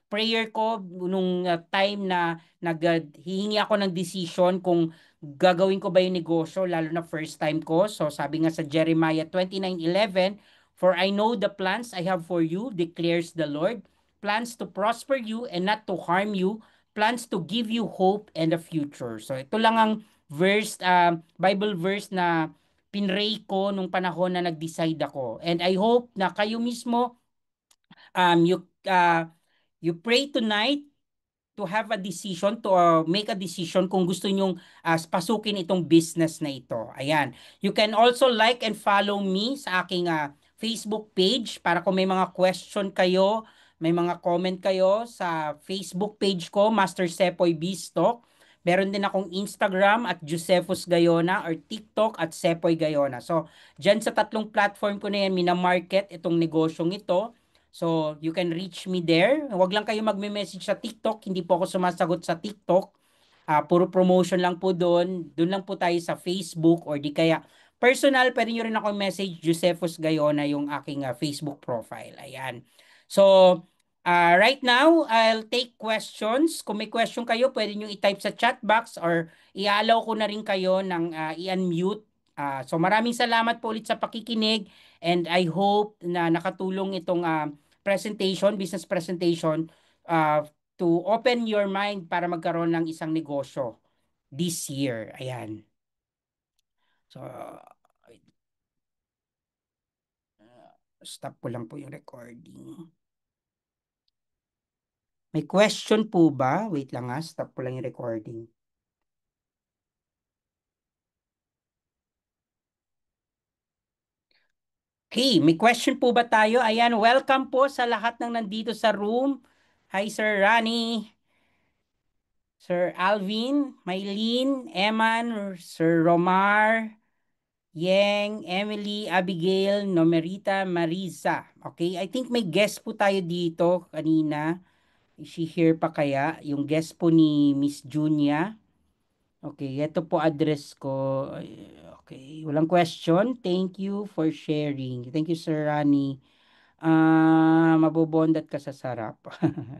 prayer ko nung time na naghihingi ako ng decision kung gagawin ko ba yung negosyo, lalo na first time ko. So, sabi nga sa Jeremiah 29:11, "For I know the plans I have for you, declares the Lord, plans to prosper you and not to harm you, plans to give you hope and a future." So, ito lang ang Bible verse na pinray ko nung panahon na nag-decide ako. And I hope na kayo mismo, you pray tonight to have a decision, to make a decision kung gusto nyong pasukin itong business na ito. Ayan. You can also like and follow me sa aking Facebook page para kung may mga question kayo, may mga comment kayo sa Facebook page ko, Master Sepoy Bistok. Meron din akong Instagram at Josephus Gayona or TikTok at Sepoy Gayona. So, dyan sa tatlong platform ko na yan, minamarket itong negosyong ito. So, you can reach me there. Huwag lang kayo magme-message sa TikTok. Hindi po ako sumasagot sa TikTok. Puro promotion lang po doon. Doon lang po tayo sa Facebook or di kaya personal. Pwede nyo rin ako message Josephus Gayona yung aking Facebook profile. Ayan. So, right now, I'll take questions. Kung may question kayo, pwede nyo i-type sa chat box or i-allow ko na rin kayo ng i-unmute. So, maraming salamat po ulit sa pakikinig and I hope na nakatulong itong business presentation, to open your mind para magkaroon ng isang negosyo this year. Ayan. So, stop ko lang po yung recording. May question po ba? Wait lang stop ko lang yung recording. Okay, may question po ba tayo? Ayan, welcome po sa lahat ng nandito sa room. Hi, Sir Rani, Sir Alvin, Maylene, Eman, Sir Romar, Yeng, Emily, Abigail, Nomerita, Marisa. Okay, I think may guest po tayo dito kanina. Is she here pa kaya? Yung guest po ni Miss Junia. Okay, ito po address ko. Okay, walang question. Thank you for sharing. Thank you, Sir Rani. Mabobondat ka sa sarap.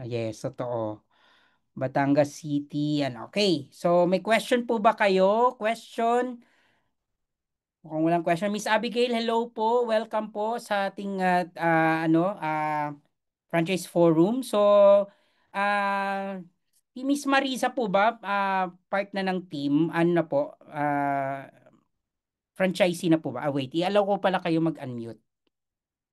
Yes, totoo. Batangas City. Ano, okay. So, may question po ba kayo? Question? Mukhang walang question. Miss Abigail, hello po. Welcome po sa ating franchise forum. So, si Miss Marisa po ba, part na ng team? Ano na po? Franchisee na po ba? Wait, i-allow ko pala kayo mag-unmute.